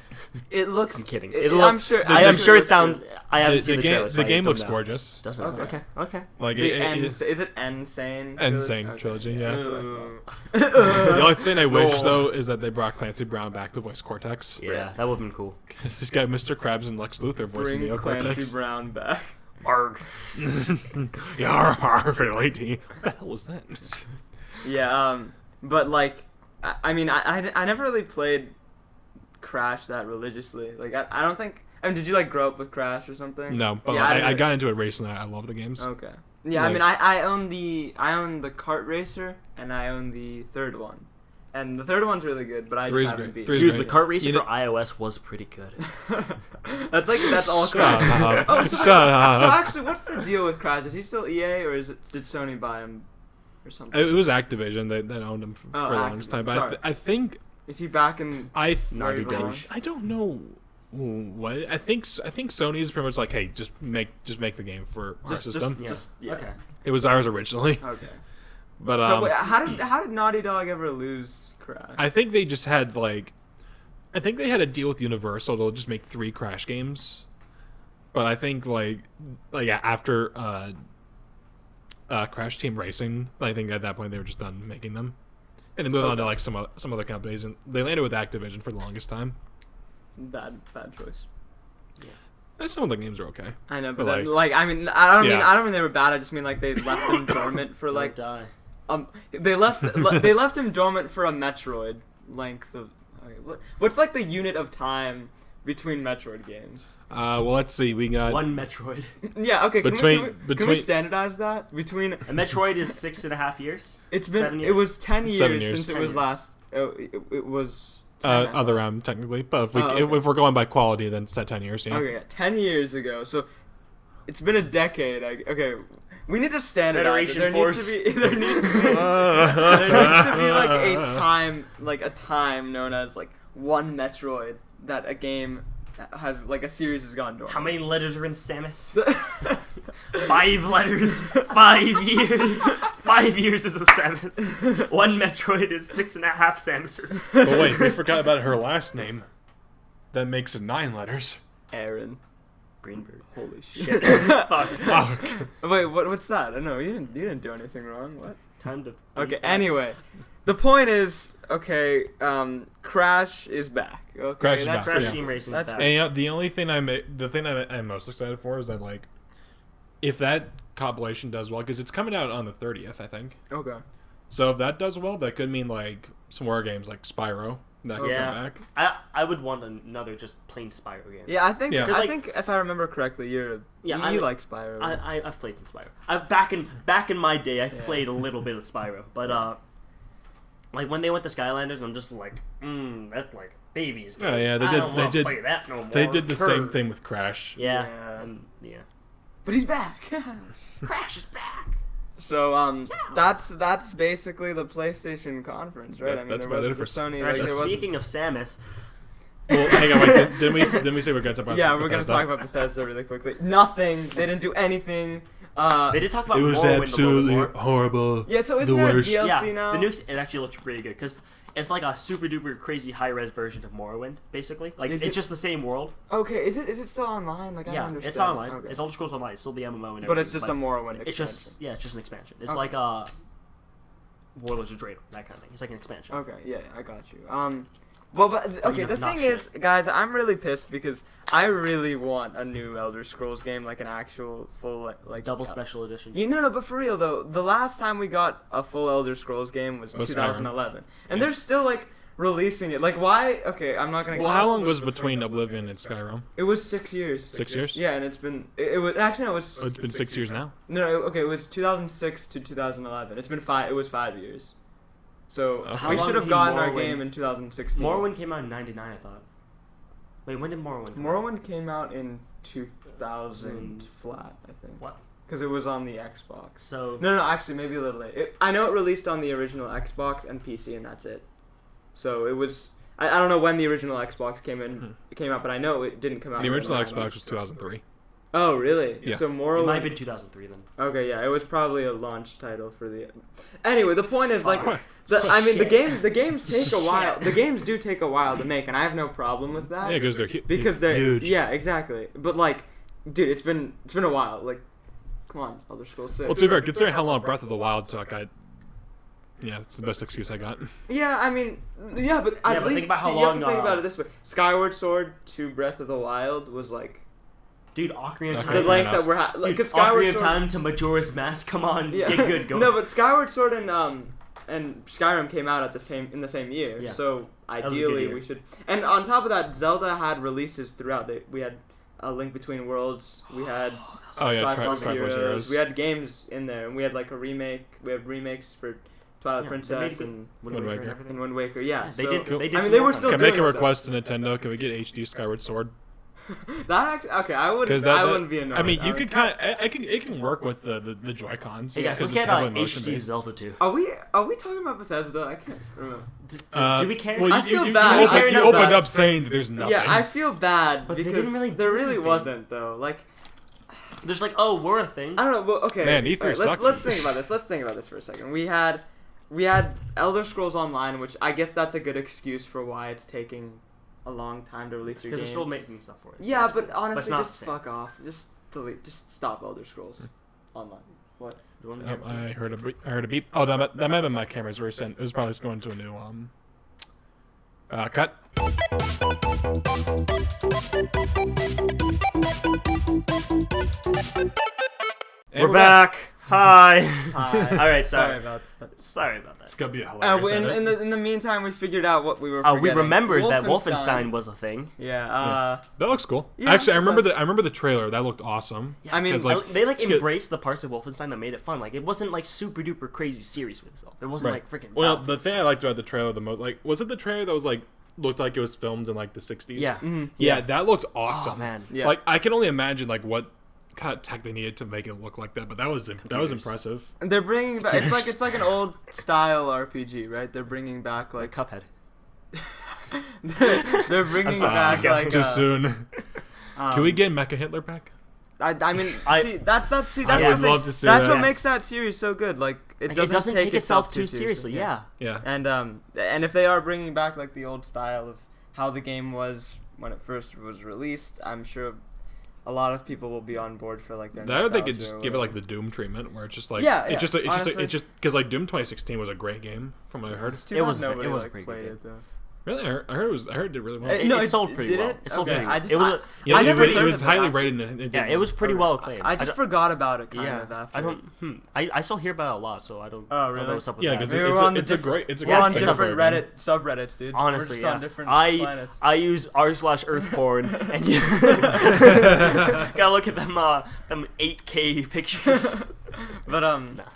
B: It looks.
C: I'm kidding.
B: I'm sure.
C: I'm sure it
B: looks
C: sounds.
B: good.
C: I haven't
A: The
C: seen the
A: game,
C: trailer. So
A: the
C: I
A: game
C: don't
A: looks
C: know.
A: gorgeous.
C: Doesn't it?
B: Okay.
C: Okay.
A: Like
B: The
A: it
B: is it Insane?
A: Insane
B: Okay.
A: trilogy, yeah.
B: That's what I
A: The
B: thought.
A: only thing I wish
B: No.
A: though is that they brought Clancy Brown back to voice Cortex.
C: Yeah, that would've been cool.
A: It's just got Mr. Krabs and Lex Luthor voicing
B: Bring
A: Neo
B: Clancy
A: Cortex.
B: Brown back.
C: Arg.
A: Yarr, for What the hell was that?
B: Yeah. But like, I mean, I never really played Crash that religiously. Like, I don't think. I mean, did you like grow up with Crash or something?
A: No, but
B: Yeah,
A: like, I
B: didn't-
A: got into it recently. I love the games.
B: Okay. Yeah, I
A: Like-
B: mean, I own the kart racer and I own the third one, and the third one's really good, but I
A: Three's
B: just haven't
A: great.
B: beat.
A: Three's
B: it.
C: Dude,
A: great.
C: the kart racer
A: You know-
C: for iOS was pretty good.
B: That's all
A: Shut
B: Crash.
A: up.
B: Oh, so,
A: Shut
B: so
A: up.
B: actually, what's the deal with Crash? Is he still EA or did Sony buy him or something?
A: It was Activision that owned him for
B: Oh,
A: the longest
B: Activision.
A: time. But
B: Sorry.
A: I think
B: Is he back in?
C: Naughty
B: Very
C: Dog.
A: I don't know what I think Sony is pretty much like, hey, just make the game for our
B: Just-
A: system.
C: Yeah.
B: Just- yeah.
C: Okay.
A: It was ours originally.
B: Okay.
A: But
B: So wait, how did Naughty Dog ever lose Crash?
A: I think they just had I think they had a deal with Universal to just make 3 Crash games. But I think after Crash Team Racing, I think at that point they were just done making them, and they moved on to like some other companies, and they landed with Activision for the longest time.
B: Bad choice.
A: And some of the games are okay.
B: I know, but
A: But,
B: then,
A: like-
B: I mean, I don't mean they were bad. I just mean like they left them dormant for like
C: die.
B: they left him dormant for a Metroid length of. Okay, what's like the unit of time between Metroid games?
A: Well, let's see. We got
C: One Metroid.
B: Yeah, okay. Can we
A: Between-
B: standardize that between?
C: A Metroid is 6.5 years.
B: It's been
C: 7 years?
B: it was 10 years,
A: 7 years.
B: since
C: 10
B: it was
C: years.
B: last. It was 10, I
A: other
B: thought.
A: round technically, but if
B: Oh, okay.
A: if we're going by quality, then it's at 10 years. Yeah.
B: Okay, 10 years ago. So it's been a decade. Okay, we need to standardize.
C: Federation Force.
B: There needs to be like a time known as like one Metroid that a game has like a series has gone dormant.
C: How many letters are in Samus? 5 letters. 5 years. 5 years is a Samus. One Metroid is 6.5 Samuses.
A: But wait, we forgot about her last name. That makes it 9 letters.
B: Aaron.
C: Greenberg.
B: Holy
C: Shit.
B: shit.
C: Fuck.
A: Oh,
B: Wait, what's that? I know you didn't do anything wrong. What?
C: Time to.
B: Okay. Anyway, the point is, okay, Crash is back. Okay,
A: Crash is
B: that's
A: back,
C: Crash
A: yeah.
C: Team Racing
B: That's
C: back.
A: and you know, the only thing I'm most excited for is that like, if that compilation does well, because it's coming out on the 30th, I think.
B: Okay.
A: So if that does well, that could mean like some more games like Spyro that could
C: Yeah.
A: come back.
C: I would want another just plain Spyro game.
B: Yeah, I think
A: Yeah. 'Cause,
B: I
C: like-
B: think if I remember correctly, you
C: I
B: like Spyro.
C: I've played some Spyro. Back in my day, I've
B: Yeah.
C: played a little bit of Spyro, but like when they went to Skylanders, I'm just like, that's like babies. Game.
A: Oh, yeah, they
C: I
A: did-
C: don't
A: they
C: wanna
A: did-
C: play that no more.
A: They did the same
C: Purr.
A: thing with Crash.
C: Yeah,
B: Yeah.
C: yeah.
B: But he's back.
C: Crash is back.
B: So that's basically the PlayStation conference, right?
A: That-
B: I mean,
A: that's
B: there
A: about
B: wasn't
A: it
B: the
A: for-
B: Sony. Like,
C: Actually,
B: there wasn't-
C: speaking of Samus,
A: Well, hang on, wait. Didn't we say we're going to talk about?
B: yeah, we're gonna
A: Bethesda?
B: talk about Bethesda really quickly. Nothing. They didn't do anything.
C: they did talk about
A: It was
C: Morrowind a little
A: absolutely
C: bit more.
A: horrible.
B: Yeah, so
A: The
B: isn't there a
A: worst.
B: DLC
C: Yeah,
B: now?
C: the nukes. It actually looked pretty good because it's like a super duper crazy high res version of Morrowind, basically. Like
B: Is
C: it's
B: it-
C: just the same world.
B: Okay, is it still online? Like I
C: Yeah,
B: don't understand.
C: it's online.
B: Okay.
C: It's Elder Scrolls Online. It's still the MMO and everything.
B: But it's just a Morrowind
C: It's
B: expansion.
C: just it's an expansion. It's
B: Okay.
C: like Warlords of Draenor, that kind of thing. It's like an expansion.
B: Okay, yeah, I got you. Well, but okay,
C: you know,
B: the
C: not
B: thing
C: shit.
B: is, guys, I'm really pissed because I really want a new Elder Scrolls game, like an actual full like
C: Double special edition.
B: You know, no, but for real though, the last time we got a full Elder Scrolls game was
A: Oh, Skyrim.
B: 2011, and
A: Yeah.
B: they're still like releasing it. Like, why? Okay, I'm not gonna.
A: Well, how long was between Oblivion and Skyrim?
B: It was 6 years.
A: 6 years?
B: Yeah, and it's been. It was actually no, it was.
A: Oh, it's been 6 years now.
B: No, okay, it was 2006 to 2011. It's been 5. It was 5 years. So
A: How
B: we
C: long
B: should have
C: did
B: gotten our
C: Morrowind-
B: game in 2016.
C: Morrowind came out in '99, I thought. Wait, when did Morrowind come out?
B: Morrowind came out in 2000 flat, I think.
C: What?
B: Because it was on the Xbox.
C: So
B: No, actually, maybe a little late. I know it released on the original Xbox and PC, and that's it. So it was. I don't know when the original Xbox came out, but I know it didn't come out.
A: The
B: in
A: original
B: 99.
A: Xbox was 2003.
B: Oh, really?
A: Yeah.
B: So
C: it
B: Morrowind.
C: might have been 2003 then.
B: Okay, yeah, it was probably a launch title for the. Anyway, the point is like,
A: quite-
B: I mean,
C: Shit.
B: the games take a while.
C: Shit.
B: The games do take a while to make, and I have no problem with that.
A: Yeah, because they're
B: because they're
A: huge.
B: yeah, exactly. But like, dude, it's been a while. Like, come on, Elder Scrolls 6.
A: Well, to be fair, considering how long Breath of the Wild took, yeah, it's the best excuse I got.
B: Yeah, I mean, yeah, but at
C: but
B: least
C: think about how
B: see, you have to
C: long,
B: think about it this way: Skyward Sword to Breath of the Wild was like
C: Dude, Ocarina of
A: Okay.
B: the
C: Time.
B: length that we're
C: Dude,
B: because Skyward
C: Ocarina of
B: Sword.
C: Time to Majora's Mask. Come on,
B: Yeah.
C: get good, go.
B: No, but Skyward Sword and Skyrim came out in the same year.
C: Yeah.
B: So
C: was a good
B: ideally
C: year.
B: we should. And on top of that, Zelda had releases throughout. We had A Link Between Worlds. We had
A: Oh yeah,
B: Triforce
A: Triforce
B: Heroes.
A: Heroes.
B: We had games in there, and we had like a remake. We have remakes for Twilight
C: Yeah,
B: Princess
C: they made
B: and
C: Wind
A: Wind
C: Waker
A: Waker.
C: and everything.
B: and Wind Waker. Yeah,
C: Yeah, they
B: so-
C: did. They did.
B: I mean,
C: some
B: they
C: work
B: were
C: on
B: still
C: it.
A: Can I make a
B: doing
A: request to Nintendo? Can we get HD Skyward Sword?
B: That actually, okay, I wouldn't.
A: Because
B: I wouldn't be annoyed.
A: I mean, you
B: would-
A: could kind of, it can work with the Joy Cons.
C: Hey guys, let's get HD Zelda 2.
B: Are we talking about Bethesda? I can't remember.
C: Do we care?
A: Well,
B: I
A: you,
B: feel
A: you,
B: bad.
A: You,
B: I
A: opened,
B: feel
A: you opened
B: bad.
A: up saying that there's nothing.
B: Yeah, I feel bad
C: But they
B: because
C: didn't really
B: there
C: do
B: really
C: anything.
B: wasn't though. Like,
C: There's like, oh, we're a thing.
B: I don't know. Well, okay.
A: Man, E3
B: alright,
A: sucks.
B: let's think about this. Let's think about this for a second. We had Elder Scrolls Online, which I guess that's a good excuse for why it's taking a long time to release your game.
C: Because they're still making stuff for it.
B: Yeah,
C: so
B: but
C: cool.
B: honestly,
C: it's not
B: just
C: the same.
B: fuck off. Just delete. Just stop Elder Scrolls Online. What?
C: You want to hear
A: I heard a beep. Oh, that might have been my camera's recent. It was probably just going to a new cut. And
C: We're back. Hi.
B: Hi.
C: All right,
B: Sorry
C: sorry.
B: about that.
C: Sorry about
A: It's
C: that.
A: gonna be a hilarious. edit.
B: In the meantime, we figured out what we were.
C: We
B: forgetting.
C: remembered that Wolfenstein was a thing.
B: Yeah.
A: That looks cool.
B: Yeah,
A: Actually, I
B: it
A: remember
B: does.
A: I remember the trailer. That looked awesome.
C: Yeah,
B: I mean,
A: 'Cause,
C: they embraced the parts of Wolfenstein that made it fun. Like it wasn't like super duper crazy serious with itself. It wasn't like freaking.
A: Well,
C: Valve.
A: the thing I liked about the trailer the most, like, was it the trailer that was like looked like it was filmed in like the 60s?
C: Yeah.
A: Yeah, that looked awesome.
C: Oh man.
B: Yeah.
A: Like, I can only imagine like what kind of tech they needed to make it look like that, but that was impressive.
B: And they're bringing back. It's like an old style RPG, right? They're bringing back
C: Like
B: like.
C: Cuphead.
B: they're bringing
C: sorry,
B: back like.
A: Too soon. Can we
B: um,
A: get Mecha Hitler back?
B: I mean,
C: I-
B: see, that's
A: I
B: the
A: would
B: thing.
A: love to see
B: That's
A: that.
B: what makes that series so good. Like it
C: Like,
B: doesn't,
C: take itself too seriously. Yeah.
A: Yeah.
B: And if they are bringing back like the old style of how the game was when it first was released, I'm sure a lot of people will be on board for like their.
A: That they could
B: nostalgia
A: just
B: or
A: give it like
B: whatever.
A: the Doom treatment, where it's just like
B: Yeah,
A: it's
B: honestly.
A: just because like Doom 2016 was a great game from what I heard.
B: It's too
C: It
B: bad
C: was-
B: nobody
C: it was a
B: like,
C: pretty good
B: played
C: game.
B: it though.
A: Really, I heard it did really well.
B: No,
C: it
B: it-
C: sold pretty
B: did
C: well.
B: it?
C: It sold
B: Okay,
C: pretty well.
B: I just-
C: It was.
B: I-
C: A,
A: Yeah,
B: I
A: it,
B: never
A: was- it
B: heard
A: was
B: of it
A: highly
B: after.
A: rated. And it
C: yeah,
A: did
C: it was
A: well.
C: pretty well acclaimed.
B: I just forgot about it kind
C: yeah.
B: of after.
C: I don't. I still hear about it a lot, so I don't.
B: Oh,
C: know
B: really?
C: what's up with
A: Yeah,
C: that.
A: because
B: Maybe
A: it's
B: we're on
A: a
B: the
A: it's a
B: different-
A: great it's a
B: We're
A: great
B: on
A: thing
B: different
A: for a game.
B: Reddit subreddits, dude.
C: Honestly,
B: we're just
C: yeah.
B: on different
C: I
B: planets.
C: I use r/earthporn and you gotta look at them 8K pictures.
B: But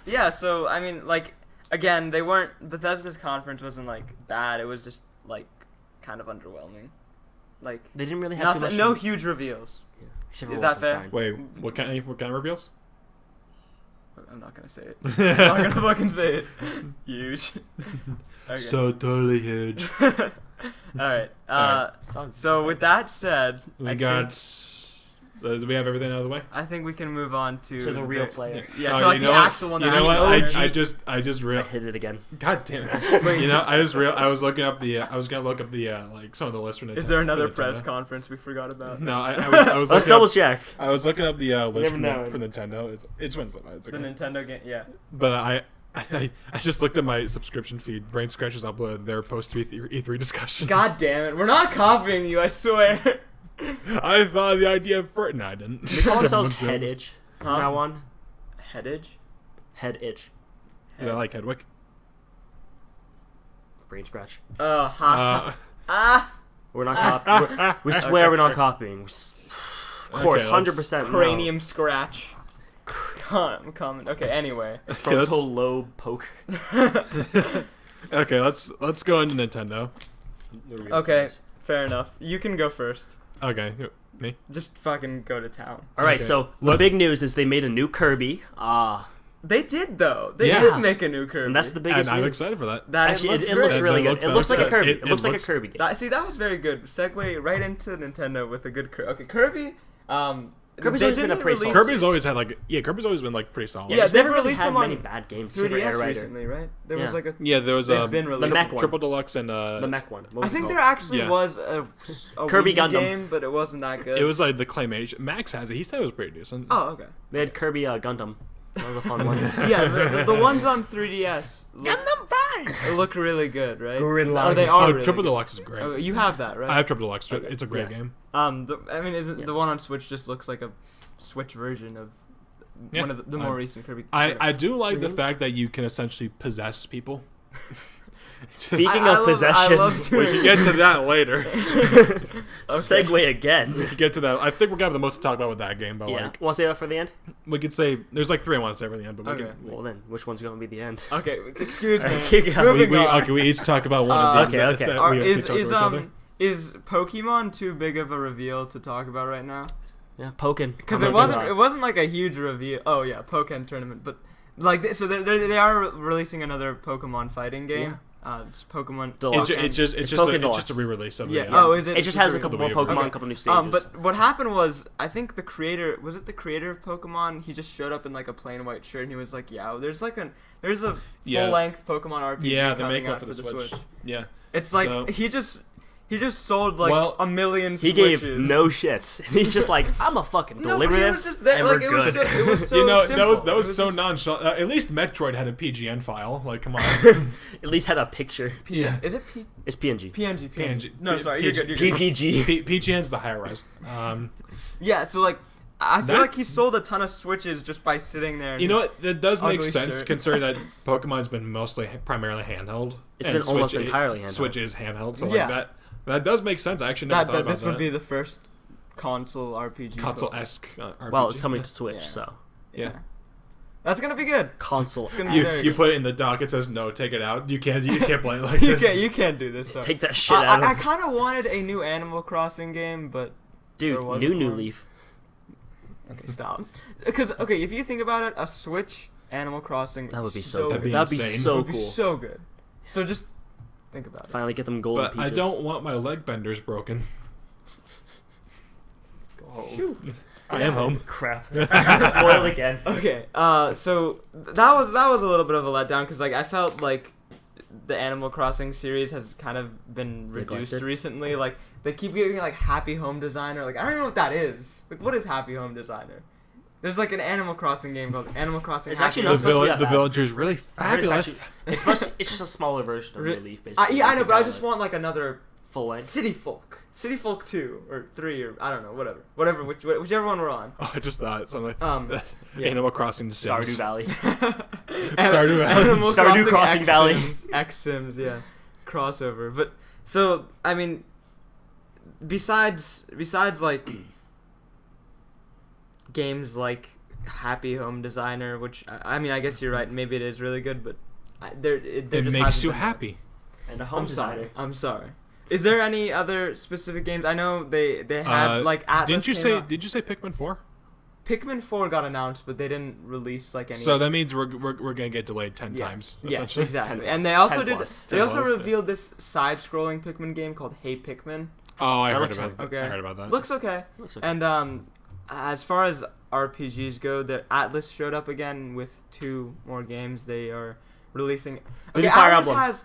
B: yeah. So I mean, like, again, they weren't. Bethesda's conference wasn't like bad. It was just like kind of underwhelming. Like
C: They didn't really have too much.
B: nothing. No huge reveals.
C: Except for
B: Is that fair?
C: Wolfenstein.
A: Wait, what kind of reveals?
B: I'm not gonna say it. I'm not gonna fucking say it. Huge. Okay.
A: totally huge.
B: All right.
C: Sounds
B: So with that said,
A: We
B: I
A: got.
B: think,
A: Do we have everything out of the way?
B: I think we can move on to
C: To the real player.
B: Yeah,
A: Oh,
B: to like
A: you
B: the
A: know what?
B: actual one.
A: You
B: that
A: know what?
B: actually
A: I
B: OG.
A: just
C: I
A: real.
C: hit it again.
A: God damn it! You know, I was looking up the. I was gonna look up the like some of the lists for Nintendo.
B: Is there another
A: for
B: press
A: Nintendo.
B: conference we forgot about?
A: No, I was
C: Let's
A: looking
C: double
A: up,
C: check.
A: I was looking up the list
C: never know.
A: for Nintendo. It's Wednesday. It's
B: The
A: okay.
B: Nintendo game. Yeah.
A: But I just looked at my subscription feed. Brain Scratchers uploaded their post E3 discussion.
B: God damn it! We're not copying you. I swear.
A: I thought of the idea for it. No, I didn't.
C: We call ourselves
A: Everyone's doing
C: Head
A: it.
C: Itch from
B: Huh?
C: now on.
B: Headage.
C: Head Itch.
A: Is that like Hedwig?
C: Brain scratch.
B: Ha. Ah.
C: We're not copying. We swear we're not copying. Of course,
A: Okay, let's-
C: 100%.
B: Cranium scratch. I'm coming. Okay. Anyway.
C: Frontal lobe poke.
A: Okay, let's go into Nintendo.
B: Okay. Fair enough. You can go first.
A: Okay, me.
B: Just fucking go to town.
C: All right,
A: Okay.
C: so the big news is they made a new Kirby.
B: They did though. They
A: Yeah.
B: did make a new Kirby.
C: And that's the biggest
A: And I'm
C: news.
A: excited for that.
B: That
C: Actually,
B: looks
C: it looks
B: great.
C: really
A: That
C: good. It
A: looks
C: looks like a
A: good.
C: Kirby.
A: It
C: It looks like a
A: looks-
C: Kirby game.
B: That was very good. Segue right into Nintendo with a good Kirby. Okay, Kirby.
C: Kirby's
B: they
C: always been
B: didn't
C: a pretty
B: release-
C: solid
A: Kirby's always had Kirby's always been like pretty solid.
B: Yeah,
C: There's
B: they've
C: never really
B: released
C: had
B: them on
C: many bad games except for
B: 3DS
C: Air Rider.
B: recently, right? There
C: Yeah.
B: was like a.
A: Yeah, there was
B: They've been released.
C: The mech one.
A: Triple Deluxe and
C: The mech one. What
B: I
C: was it
B: think
C: called?
B: there actually
A: Yeah.
B: was a
C: Kirby
B: Wii
C: Gundam.
B: game, but it wasn't that good.
A: it was like the claymation. Max has it. He said it was pretty decent.
B: Oh, okay.
C: They had Kirby Gundam. That was a fun one.
B: Yeah, the ones on 3DS
A: Gundam Bang!
B: look really good, right?
C: Gurren
B: Oh, they
C: Lagann.
B: are
A: Oh,
B: really
A: Triple
B: good.
A: Deluxe is great.
B: Oh, you have that, right?
A: I have Triple Deluxe.
B: Okay.
A: It's a great
C: Yeah.
A: game.
B: I mean, isn't
C: Yeah.
B: the one on Switch just looks like a Switch version of
A: Yeah.
B: one of the more recent Kirby?
A: I do like the
C: Mhm.
A: fact that you can essentially possess people.
C: Speaking
B: I
C: of
B: love- I
C: possession,
B: love
A: We can get to that later.
C: segue again.
A: We can get to that. I think we're gonna have the most to talk about with that game, but
C: Yeah.
A: like
C: Want to say that for the end?
A: we could say there's like three I want to say for the end, but we
B: Okay.
A: can.
C: Well, then, which one's going to be the end?
B: Okay, excuse me.
C: Alright, keep going.
B: Moving on.
A: Okay, we each talk about one of these.
C: Okay, okay.
A: That we have to
B: Is
A: talk to each other.
B: Pokemon too big of a reveal to talk about right now?
C: Yeah, Pokken.
B: Because
C: I'm
B: it
C: gonna
B: wasn't
C: do
B: it wasn't like a huge reveal. Oh yeah, Pokken tournament, but like so they are releasing another Pokemon fighting game. It's Pokemon
C: Deluxe.
A: It's just a re-release of
B: Yeah.
A: it.
B: Oh, is it?
C: It just has a couple more Pokemon,
B: Okay.
C: a couple new stages.
B: But what happened was, I think the creator the creator of Pokemon? He just showed up in like a plain white shirt and he was like, "Yeah, there's a
A: Yeah.
B: full-length Pokemon RPG
A: Yeah, they
B: coming
A: make one
B: out
A: for the Switch. Yeah.
B: It's like
A: So-
B: he just sold like a million
C: he
B: Switches.
C: gave no shits. He's just like, I'm a fucking
B: No,
C: deliver
B: but he was
C: this,
B: just there,
C: and
B: like,
C: we're
B: it was
C: good.
B: it was so
A: You know,
B: simple.
A: that was so
B: just-
A: nonchalant. At least Metroid had a PGN file. Like, come on.
C: At least had a picture.
A: Yeah.
B: Is it P?
C: It's PNG.
B: PNG. No,
A: P-
B: sorry,
A: P-
B: you're good. You're good.
C: PPG.
A: PGN's the higher res.
B: Yeah, so like, I feel
A: That-
B: like he sold a ton of Switches just by sitting there. And
A: You know what? That does make
B: Ugly
A: sense
B: shirt.
A: considering that Pokemon's been primarily handheld.
C: It's
A: and
C: been almost
A: Switch-
C: entirely handheld.
A: Switch is handheld, so
B: Yeah.
A: like that does make sense. I actually never thought about
B: this
A: that.
B: would be the first console RPG.
A: console-esque RPG.
C: Well, it's coming to Switch,
B: Yeah.
C: so
A: Yeah.
B: That's gonna be good.
C: console.
B: It's gonna be
A: You,
B: very
A: you
B: good.
A: put it in the dock. It says no. Take it out. You can't play it like
B: you
A: this.
B: can't do this. Sorry.
C: Take that shit out of
B: I kind of wanted a new Animal Crossing game, but
C: dude.
B: there wasn't
C: New
B: one.
C: Leaf.
B: okay, stop. Because if you think about it, a Switch Animal Crossing
C: That would be
B: so
C: so.
A: That'd be
C: That'd be
A: insane.
C: so
B: would be
C: cool.
B: so good. So just think about it.
C: Finally get them golden
A: But
C: peaches.
A: I don't want my leg benders broken.
B: Go home.
A: I am home.
C: Crap. Foiled again.
B: Okay, so that was a little bit of a letdown because like I felt like the Animal Crossing series has kind of been reduced
C: Neglected?
B: recently. Like they keep giving like Happy Home Designer. Like I don't even know what that is. Like what is Happy Home Designer? There's like an Animal Crossing game called Animal Crossing.
C: It's
B: Happy
C: actually
B: Home
C: not supposed to be that
A: The
C: bad.
A: villager's really
C: I heard
A: fabulous.
C: it's just a smaller version of New Leaf, basically.
B: Yeah, I
C: You
B: know,
C: can
B: but I just
C: download
B: want like another
C: full length.
B: City Folk 2 or 3 or I don't know, whatever, whichever one we're on.
A: Oh, I just thought something.
B: Yeah.
A: Animal Crossing The Sims.
C: Stardew Valley.
A: Stardew Valley.
B: Animal
C: Stardew Crossing
B: X
C: Valley.
B: Sims, X Sims, yeah, crossover. But so I mean, besides like games like Happy Home Designer, which I mean I guess you're right, maybe it is really good, but there
A: It
B: just
A: makes
B: hasn't
A: you
B: been-
A: happy.
C: And a home
B: I'm
C: designer.
B: sorry. Is there any other specific games? I know they had like Atlas.
A: Didn't you
B: came
A: say?
B: out.
A: Did you say Pikmin 4?
B: Pikmin 4 got announced, but they didn't release like any.
A: So that means we're gonna get delayed 10
B: Yeah.
A: times.
B: Yeah,
A: Essentially.
B: exactly.
C: 10
B: And they
C: plus.
B: also
C: 10
B: did.
C: plus.
B: They
A: 10
B: also
A: plus, yeah.
B: revealed this side-scrolling Pikmin game called Hey Pikmin.
A: Oh, I
C: That
A: heard
C: looks
A: about.
B: okay.
A: I heard about that.
B: Looks okay.
C: Looks okay.
B: And as fire as RPGs go, the Atlas showed up again with 2 more games. They are releasing.
C: The new Fire
B: Atlas
C: Emblem.
B: has.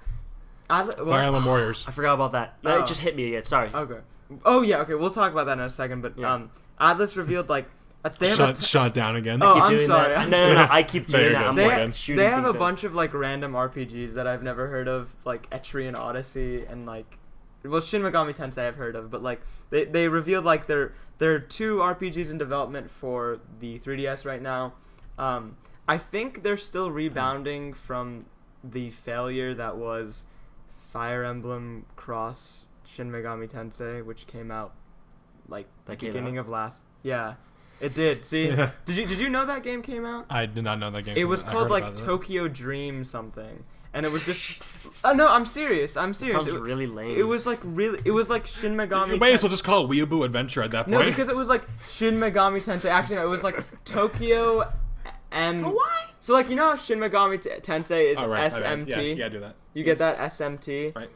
A: Fire Emblem Warriors.
C: I forgot about that.
B: Oh.
C: It just hit me again. Sorry.
B: Okay. Oh yeah. Okay. We'll talk about that in a second. But
C: Yeah.
B: Atlas revealed like they have a
A: Shot down again.
B: Oh,
C: Keep
B: I'm
C: doing
B: sorry.
C: that. No. I keep
A: No, you're
C: doing that.
A: good.
C: I'm
B: They,
C: like
A: Again.
C: shooting
B: they have a
C: things out.
B: bunch of like random RPGs that I've never heard of, like Etrian Odyssey and like, well, Shin Megami Tensei I've heard of, but like they revealed like there are 2 RPGs in development for the 3DS right now. I think they're still rebounding from the failure that was Fire Emblem Cross Shin Megami Tensei, which came out like the
C: That came
B: beginning
C: out?
B: of last. Yeah, it did. See,
A: Yeah.
B: did you know that game came out?
A: I did not know that game.
B: It was
A: I
B: called
A: heard
B: like
A: about it.
B: Tokyo Dream something, and it was just. No, I'm serious. I'm serious.
C: Sounds really lame.
B: It was like really. It was like Shin Megami.
A: You may as well just call it Weeaboo Adventure at that point.
B: No, because it was like Shin Megami Tensei. Actually, no, it was like Tokyo M.
C: But why?
B: So like you know how Shin Megami Tensei is
A: Oh, right, okay.
B: SMT.
A: Yeah, do that.
B: You get that SMT.
A: Right.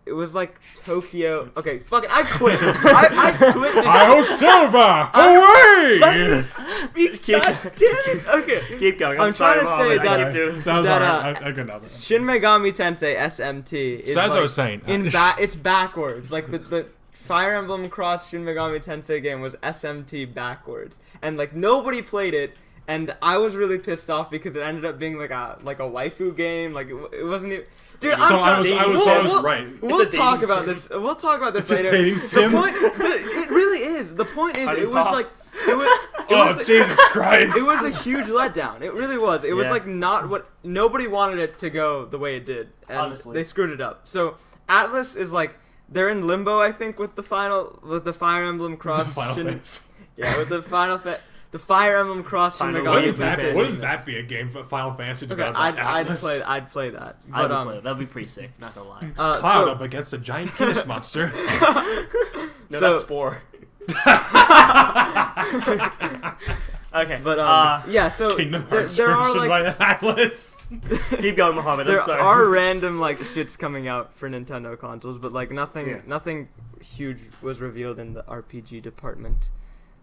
B: It was like Tokyo. Okay, fuck it. I quit. I quit. This.
A: Silva, away!
C: Keep,
B: God damn it. Okay.
C: keep going.
B: I'm
C: sorry,
B: trying to
C: Mom,
B: say
C: but I
B: that-
C: keep doing
A: That was
B: that,
A: alright. I couldn't help it.
B: Shin Megami Tensei SMT is
A: So as I
B: like
A: was saying,
B: it's backwards. Like the Fire Emblem Cross Shin Megami Tensei game was SMT backwards, and like nobody played it, and I was really pissed off because it ended up being like a waifu game. Like it wasn't even. Dude,
A: So
B: I'm
A: I was
B: telling
A: right.
B: We'll
C: It's a
B: talk
C: dating
B: about
C: sim.
B: this. We'll talk about this
A: It's a
B: later.
A: dating sim?
B: It really is. The point is,
C: Honey
B: it was
C: Pop.
B: like it was.
A: Oh, Jesus Christ.
B: It was a huge letdown. It really was. It was
C: Yeah.
B: like not what nobody wanted it to go the way it did, and
C: Honestly.
B: they screwed it up. So Atlas is like they're in limbo, I think, with the Fire Emblem Cross.
A: Final
B: Shin-
A: Fantasy.
B: Yeah, with the the Fire Emblem Cross Shin
C: Final
B: Megami
A: Wouldn't
C: Fantasy.
B: Tensei.
A: wouldn't that be a game for Final Fantasy
B: Okay,
A: developed by Atlas?
B: I'd play that.
C: I
B: But
C: would play it. That'd be pretty sick. Not gonna lie.
A: Cloud
B: so-
A: up against a giant penis monster.
C: No,
B: so-
C: that's Spore. Okay,
B: But yeah, so
A: Kingdom
B: there
A: Hearts
B: are
A: version
B: like
A: by Atlas.
C: Keep going, Mohammed.
B: There
C: I'm sorry.
B: are random like shits coming out for Nintendo consoles, but like nothing huge was revealed in the RPG department.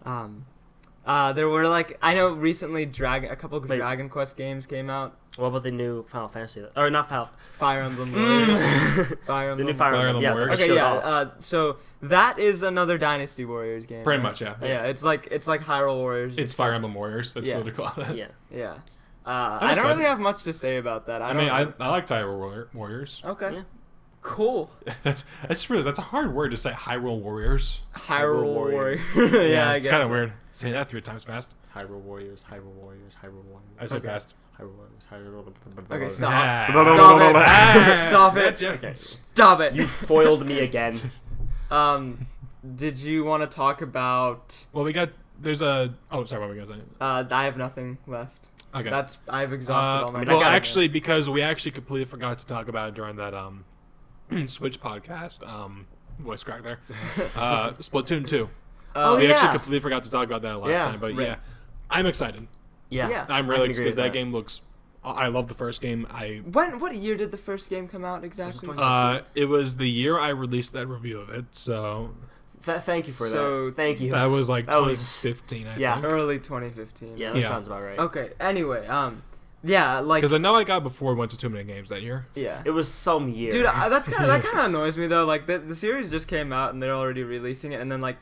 B: There were like I know recently a couple of Dragon Quest games came out.
C: What about the new Final Fantasy? Or not Final.
B: Fire Emblem Warriors. Fire Emblem.
C: The new Fire Emblem. Yeah,
A: Warriors.
B: Okay, yeah. So that is another Dynasty Warriors game.
A: Pretty
B: right?
A: much, yeah.
B: Yeah, it's like Hyrule Warriors.
A: It's Fire Emblem Warriors. That's what they call it.
C: Yeah.
B: Yeah. I don't really have much to say about that.
A: I like Hyrule Warriors.
B: Okay.
C: Yeah.
B: Cool.
A: That's a hard word to say. Hyrule Warriors.
B: Hyrule Warriors.
A: Yeah,
B: I
A: it's
B: guess
A: kind of
B: so.
A: weird. Say that 3 times fast.
C: Hyrule Warriors, Hyrule Warriors, Hyrule Warriors.
A: I said fast.
C: Hyrule Warriors, Hyrule.
B: Okay, stop.
A: Ah.
B: Stop it.
C: Okay.
B: Stop it.
C: You foiled me again.
B: Did you want to talk about?
A: Well, there's a. Oh, sorry. What were we gonna say?
B: I have nothing left.
A: Okay.
B: I've exhausted all my.
A: Well, actually, because we actually completely forgot to talk about it during that Switch podcast. Voice crack there. Splatoon 2. We actually completely forgot to talk about that last time, but yeah, I'm excited.
C: Yeah.
A: I'm really excited because that game looks. I love the first game.
B: What year did the first game come out exactly?
A: It was the year I released that review of it. So.
C: Thank you for that. Thank you.
A: That was like
C: That was-
A: 2015. I
C: yeah.
A: think.
B: Early 2015.
C: Yeah, that sounds about right.
B: Okay. Anyway, yeah, like
A: Because I know I got before we went to too many games that year.
B: yeah.
C: It was some year.
B: Dude, that kind of annoys me though. Like the series just came out and they're already releasing it, and then like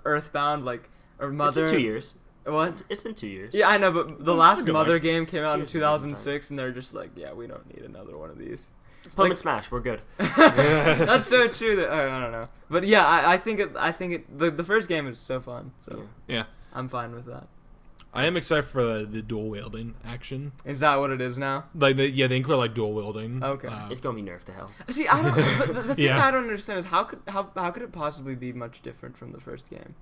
B: Earthbound, like or Mother.
C: It's been 2 years.
B: What?
C: It's been 2 years.
B: Yeah, I know, but the last
A: good
B: Mother
A: life.
B: game came out in
C: Cheers to the
B: 2006, and they're just like, yeah, we don't need another one of these.
C: Put 'em in Smash. We're good.
B: That's so true. That I don't know, but yeah, I think the first game is so fun. So
A: Yeah.
B: I'm fine with that.
A: I am excited for the dual wielding action.
B: Is that what it is now?
A: Like they include like dual wielding.
B: Okay.
C: It's gonna be nerfed to hell.
B: See, I don't. But the thing
A: Yeah.
B: I don't understand is how could it possibly be much different from the first game?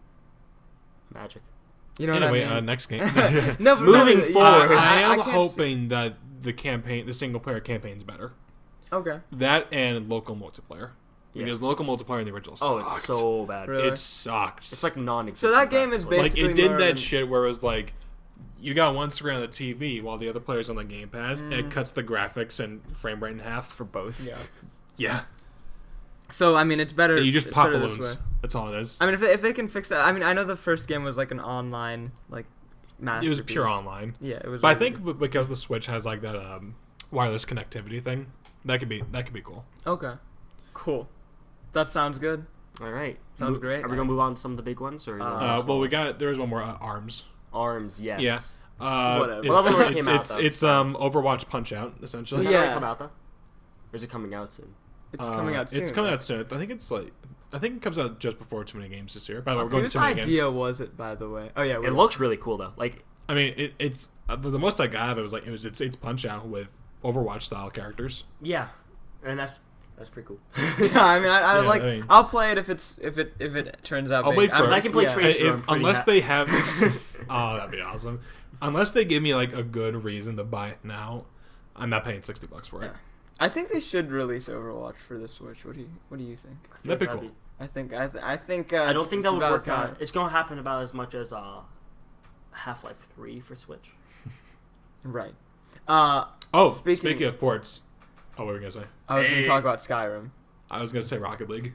C: Magic.
B: You know
A: Anyway,
B: what I mean?
A: next game.
B: No, but
C: Moving
B: yeah,
C: forward.
A: I am
B: can't
A: hoping that the single player campaign is better.
B: Okay.
A: That and local multiplayer.
C: Yeah.
A: Because local multiplayer in the original sucked.
C: Oh, it's so bad.
B: Really?
A: It sucked.
C: It's like non-existent.
B: So that game is
C: practically.
A: like
B: basically
A: it did
B: more
A: that
B: of-
A: shit where it was like you got one screen on the TV while the other player's on the gamepad, and it cuts the graphics and frame rate in half.
C: for both.
B: Yeah.
A: Yeah.
B: So I mean, it's better.
A: You just
B: it's
A: pop
B: better this
A: balloons.
B: way.
A: That's all it is.
B: I mean, if they can fix that. I mean, I know the first game was like an online like
A: It
B: masterpiece.
A: was pure online.
B: Yeah, it was.
A: But I
B: really
A: think because the Switch has like that wireless connectivity thing, that could be cool.
B: good. Okay. Cool. That sounds good.
C: All right.
B: Sounds great.
C: Are we gonna move on to some of the big ones, or
A: Well, there was one more Arms.
C: Arms? Yes.
A: Yeah.
B: Whatever.
A: It's,
C: Well, that one already came out, though.
A: it's Overwatch Punch Out essentially.
C: Did
B: Yeah.
C: that already come out though? Or is it coming out soon?
B: It's coming out soon.
A: It's coming
B: right?
A: out soon. I think it comes out just before Too Many Games this year. By the way, we're going to
B: Whose
A: Too Many
B: idea
A: Games.
B: was it, by the way? Oh yeah.
C: It looks really cool though. Like
A: I mean, it's the most I got of it was like it's Punch Out with Overwatch style characters.
C: yeah, and that's pretty cool.
B: Yeah, I mean, I
A: Yeah,
B: like.
A: I mean-
B: I'll play it if it turns out.
A: I'll
B: big.
A: wait for
C: I can play
B: yeah.
C: Tracer. I'm pretty
A: Unless they have, oh, that'd be awesome. Unless they give me like a good reason to buy it now, I'm not paying $60 for it.
B: Yeah. I think they should release Overwatch for the Switch. What do you think?
C: I feel
A: That'd be
C: like
A: cool.
B: I think.
C: I don't think
B: it's
C: that would
B: about
C: work
B: time.
C: out. It's gonna happen about as much as Half-Life 3 for Switch.
B: Right.
A: Oh,
B: Speaking-
A: speaking of ports, what were we gonna say?
B: I was going
C: Hey.
B: to talk about Skyrim.
A: I was gonna say Rocket League.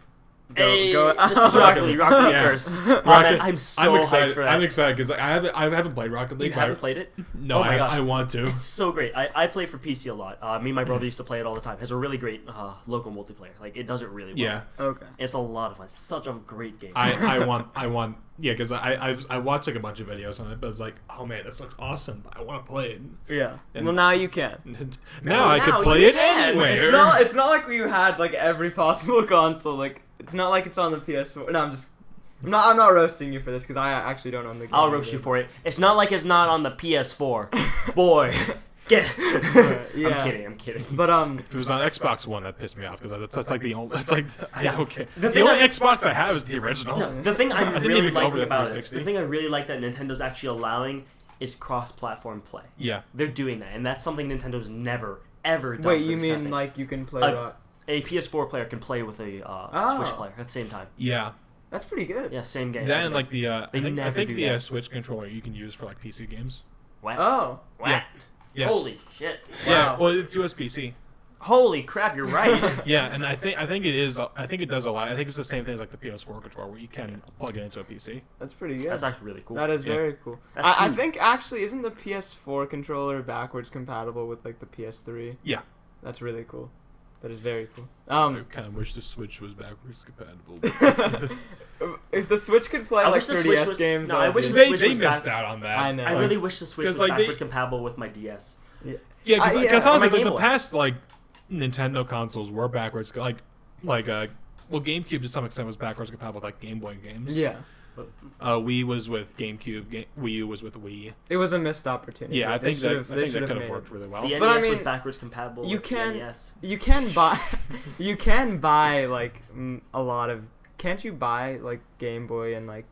B: Go.
C: This is Rocket League. Rocket League
A: Yeah.
C: first.
A: Rocket,
C: Man, I'm so hyped
A: excited.
C: for that.
A: I'm excited because I haven't played Rocket League.
C: You haven't played it?
A: No,
C: Oh my gosh.
A: I want to.
C: It's so great. I play for PC a lot. Me and my brother used to play it all the time. It has a really great local multiplayer. Like it does it really well.
A: Yeah,
B: Okay.
C: It's a lot of fun. It's such a great game.
A: I want. Yeah, because I watched like a bunch of videos on it, but it's like, oh man, this looks awesome. But I want to play it.
B: Yeah.
A: And-
B: well, now you can.
A: Now I
C: now
A: could play
C: you
A: it
C: can.
A: anywhere.
B: It's not like you had like every possible console. Like it's not like it's on the PS4. No, I'm not roasting you for this because I actually don't own the game.
C: I'll roast you for it. It's not like it's not on the PS4. Boy, get it.
B: Yeah.
C: I'm kidding.
B: But
A: If it was on Xbox One, that pissed me off because that's like the only. That's like I
C: Yeah.
A: don't care.
C: The
A: The
C: thing
A: only
C: I-
A: Xbox I have is the original.
C: No, the thing I'm
A: I didn't
C: really
A: even go over
C: liking
A: the
C: about it,
A: 360.
C: the thing I really like that Nintendo's actually allowing is cross-platform play.
A: Yeah.
C: They're doing that, and that's something Nintendo's never ever done.
B: wait,
C: for
B: you
C: this kind of
B: mean
C: thing.
B: like you can play?
C: A PS4 player can play with a Switch player at the same time.
A: Yeah.
B: That's pretty good.
C: Yeah, same game.
A: That and like the I
C: They
A: think
C: never do
A: the
C: that.
A: Switch controller you can use for like PC games.
C: What?
B: Oh.
C: What?
A: Yeah. Yeah.
C: Holy shit!
A: Yeah.
C: Wow.
A: Well, it's USB-C.
C: Holy crap! You're right.
A: Yeah, and I think it is. I think it does a lot. I think it's the same thing as like the PS4 controller, where you can plug it into a PC.
B: That's pretty good.
C: That's actually really cool.
B: That is
A: Yeah.
B: very cool.
C: That's
B: I
C: cool.
B: think actually, isn't the PS4 controller backwards compatible with like the PS3?
A: Yeah.
B: That's really cool. That is very cool.
A: I kind of wish the Switch was backwards compatible.
B: If the Switch could play
C: I
B: like
C: wish the
B: 3DS
C: Switch was-
B: games,
C: no, I
B: would
C: wish
B: be-
C: the
A: they
C: Switch
A: they
C: was
A: missed
C: back-
A: out on that.
B: I know.
C: I really wish the Switch was
A: like, they-
C: backwards compatible with my DS.
A: Yeah,
B: yeah.
A: because
C: Or
A: honestly,
C: my Game
A: the
C: Boy.
A: past like Nintendo consoles were backwards, well, GameCube to some extent was backwards compatible with like Game Boy games.
B: Yeah,
C: But
A: Wii was with GameCube. Wii U was with Wii.
B: it was a missed opportunity.
A: Yeah, I
B: They
A: think that
B: should've- they
A: could
B: should've
A: have
B: made
A: worked
B: it.
A: really well.
C: the NES
B: But I
C: was
B: mean,
C: backwards compatible
B: you
C: with
B: can-
C: the NES.
B: You can buy, you can buy like a lot of. Can't you buy like Game Boy and like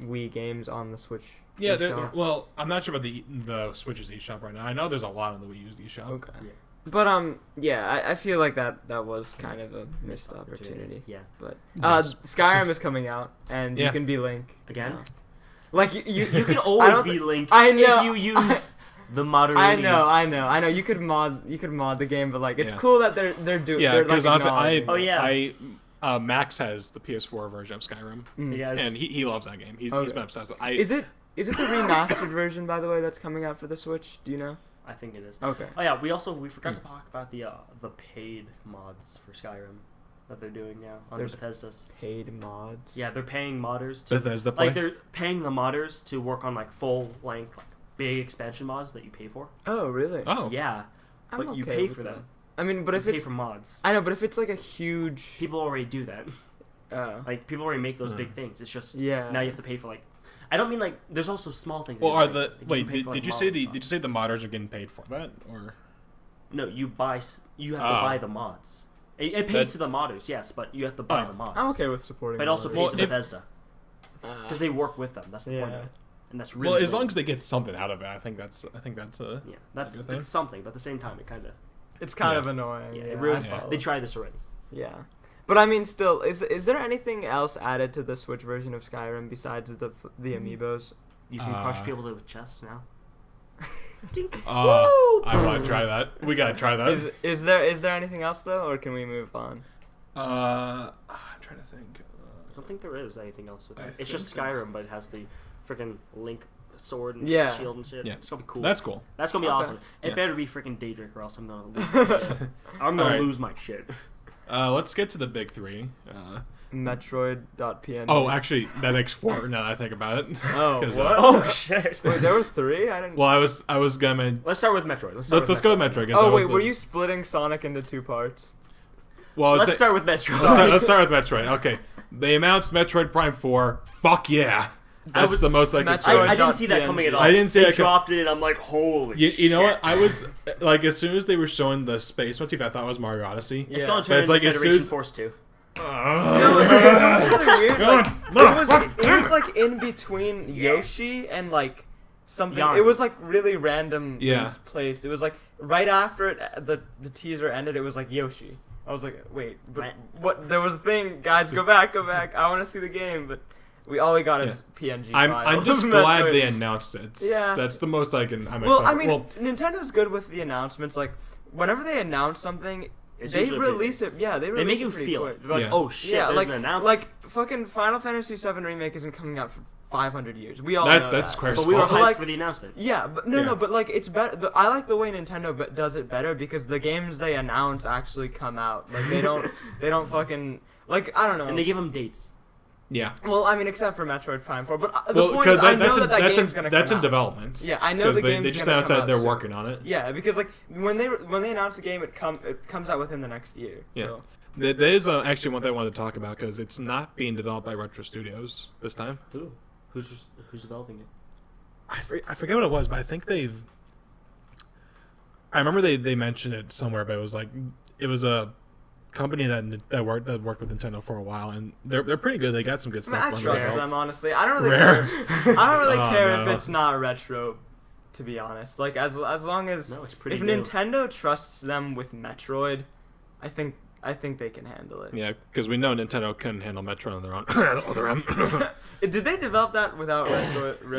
B: Wii games on the Switch?
A: Yeah,
B: eShop?
A: well, I'm not sure about the Switch's eShop right now. I know there's a lot on the Wii U's eShop.
B: Okay.
C: Yeah.
B: But yeah, I feel like that was kind of a missed opportunity.
C: Yeah.
B: But
A: Yes.
B: Skyrim is coming out, and you
A: Yeah.
B: can be Link
C: Again?
B: now. Like you
C: can
B: I
C: always
B: don't
C: be
B: thi-
C: Link
B: I know.
C: if you use the modern.
B: I know. You could mod the game, but like it's
A: Yeah.
B: cool that they're doing.
A: Yeah,
B: they're,
A: because
B: like,
A: honestly,
B: acknowledging it.
A: Max has the PS4 version of Skyrim,
C: Yes.
A: and he loves that game. He's
B: Okay.
A: been obsessed with
B: Is it the remastered version, by the way, that's coming out for the Switch? Do you know?
C: I think it is.
B: Okay.
C: Oh yeah, we forgot to talk about the paid mods for Skyrim that they're doing now on
B: There's
C: Bethesda's.
B: Paid mods.
C: Yeah, they're paying modders to
A: Bethesda play?
C: like they're paying the modders to work on like full length like big expansion mods that you pay for.
B: Oh really?
A: Oh,
C: Yeah,
B: I'm
C: but you
B: okay
C: pay
B: with
C: for
B: that.
C: them.
B: I mean, but
C: You
B: if
C: pay
B: it's
C: for mods,
B: I know, but if it's like a huge
C: people already do that. Like people already make those
A: Hmm.
C: big things. It's just
B: Yeah.
C: now you have to pay for like. I don't mean like there's also small things.
A: well,
C: that
A: are
C: you
A: the
C: pay- like, you
A: wait?
C: pay for, like,
A: Did you say
C: mods
A: the
C: on.
A: did you say the modders are getting paid for that or?
C: No, you buy. You have to
A: Oh.
C: buy the mods. It pays
A: That-
C: to the modders, yes, but you have to buy
A: Oh.
C: the mods.
B: I'm okay with supporting.
C: But it also
B: modders.
C: pays to
A: Well, if-
C: Bethesda because they work with them. That's the point of
B: Yeah.
C: it, and that's really
A: Well, as
C: cool.
A: long as they get something out of it, I think that's a
C: yeah, that's
A: good thing.
C: it's something. But at the same time, it kind of
B: It's kind
A: Yeah.
B: of annoying.
C: yeah,
B: Yeah,
C: it ruins.
B: I follow.
C: They tried this already.
B: Yeah. But I mean, still, is there anything else added to the Switch version of Skyrim besides the amiibos?
C: You can crush
A: Uh,
C: people with chest now.
A: Oh, I want to try that. We gotta try that.
B: Is there anything else though, or can we move on?
A: I'm trying to think.
C: I don't think there is anything else with
A: I
C: it. It's just
A: think that's-
C: Skyrim, but it has the freaking Link sword and
B: Yeah.
C: shield and shit.
A: Yeah.
C: It's gonna be cool.
A: That's cool.
C: That's gonna be
B: Okay.
C: awesome. It
A: Yeah.
C: better be freaking Daedric, or else I'm gonna lose. My shit. I'm gonna
A: Alright.
C: lose my shit.
A: Let's get to the big three.
B: Metroid.png.
A: Oh, actually, that makes four. Now that I think about it.
B: Oh,
A: 'Cause,
B: what?
C: Oh shit.
B: Wait, there were three? I didn't.
A: Well, I was gonna.
C: Let's start with Metroid. Let's
A: Let's go with Metroid. 'cause
B: Oh
A: that was
B: wait,
A: the-
B: were you splitting Sonic into two parts?
A: Well, I was
C: Let's
A: say-
C: start with Metroid.
A: let's start with Metroid. Okay, they announced Metroid Prime 4. Fuck yeah, that's
C: was-
A: the most I could
B: Metroid-
A: say.
C: I didn't see that coming at all.
A: I didn't see
C: they
A: that com-
C: dropped it, and I'm like, holy
A: You know
C: shit.
A: what? I was like, as soon as they were showing the space motif, I thought it was Mario Odyssey.
C: It's
B: Yeah.
C: gonna
A: But
C: turn
A: it's
C: into
A: like, as soon
C: Federation
A: as-
C: Force 2.
B: It was really weird. Like, it was like in between
C: Yeah.
B: Yoshi and like something.
C: Yarn.
B: It was like really random
A: Yeah.
B: placed. It was like right after it, the teaser ended. It was like Yoshi. I was like, wait, but
C: Right.
B: what? There was a thing, guys. Go back. I want to see the game, but all we got is PNG.
A: I'm
B: files
A: just
B: of
A: glad
B: Metroid.
A: they announced it.
B: Yeah.
A: That's the most I'm
B: Well, I
A: excited.
B: mean,
A: Well,
B: Nintendo's good with the announcements. Like, whenever they announce something,
C: It's
B: they
C: usually pretty
B: release it. Yeah, they
C: They
B: release
C: make
B: it
C: you
B: pretty
C: feel
B: quick.
C: it. They're like,
A: Yeah.
C: oh shit,
B: Yeah,
C: there's
B: like
C: an announcement.
B: fucking Final Fantasy VII Remake isn't coming out for 500 years. We all
A: That-
B: know
A: that's
B: that.
A: Square's
C: but we were
A: fault.
C: hyped
B: Like-
C: for the announcement.
B: Yeah, but no,
A: Yeah.
B: but like it's better. I like the way Nintendo does it better because the games they announce actually come out. Like they don't fucking like I don't know.
C: And they give them dates.
A: yeah.
B: Well, I mean, except for Metroid Prime 4, but the
A: Well,
B: point
A: because
B: is, I know
A: that's
B: that
A: in
B: game's gonna
A: that's
B: come
A: in
B: out.
A: development.
B: Yeah, I know
A: 'Cause
B: the
A: they
B: game's
A: just
B: gonna
A: announced
B: come
A: that
B: out
A: they're
B: soon.
A: working on it.
B: Yeah, because like when they announce the game, it comes out within the next year.
A: Yeah.
B: So.
A: There is actually one thing I wanted to talk about because it's not being developed by Retro Studios this time.
C: Who's developing it?
A: I forget what it was, but I think they've. I remember they mentioned it somewhere, but it was a company that worked with Nintendo for a while, and they're pretty good. They got some good
B: I mean,
A: stuff.
B: I
A: under
B: trust
A: their belt.
B: them honestly. I don't really
A: Rare.
B: care. I don't really
A: Oh,
B: care if
A: no.
B: it's not retro, to be honest. Like as long as
C: No, it's pretty
B: if
C: new.
B: Nintendo trusts them with Metroid, I think I think they can handle it.
A: Yeah, because we know Nintendo couldn't handle Metroid on their own. On their own.
B: Did they develop that without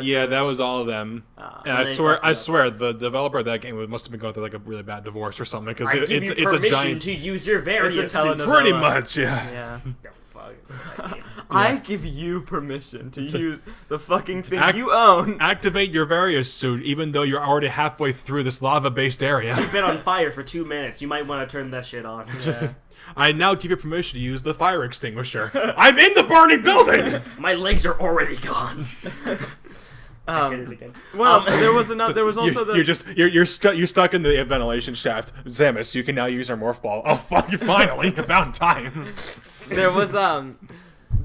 A: Yeah, that was all of them. And I swear, the developer of that game must have been going through like a really bad divorce or something because
C: I give you
A: it's a
C: permission
A: giant.
C: to use your various
B: It's a telenovela.
C: suits.
A: Pretty much, yeah.
B: Yeah.
C: The fuck?
B: I give you permission to use the fucking thing
A: Act-
B: you own.
A: Activate your various suit, even though you're already halfway through this lava-based area.
C: You've been on fire for 2 minutes. You might want to turn that shit on.
B: Yeah.
A: I now give you permission to use the fire extinguisher. I'm in the burning building.
C: My legs are already gone. I hit it again.
B: Well, there was another. There was also
A: you're stuck in the ventilation shaft. Samus, you can now use our morph ball. Oh fuck! You finally about time.
B: there was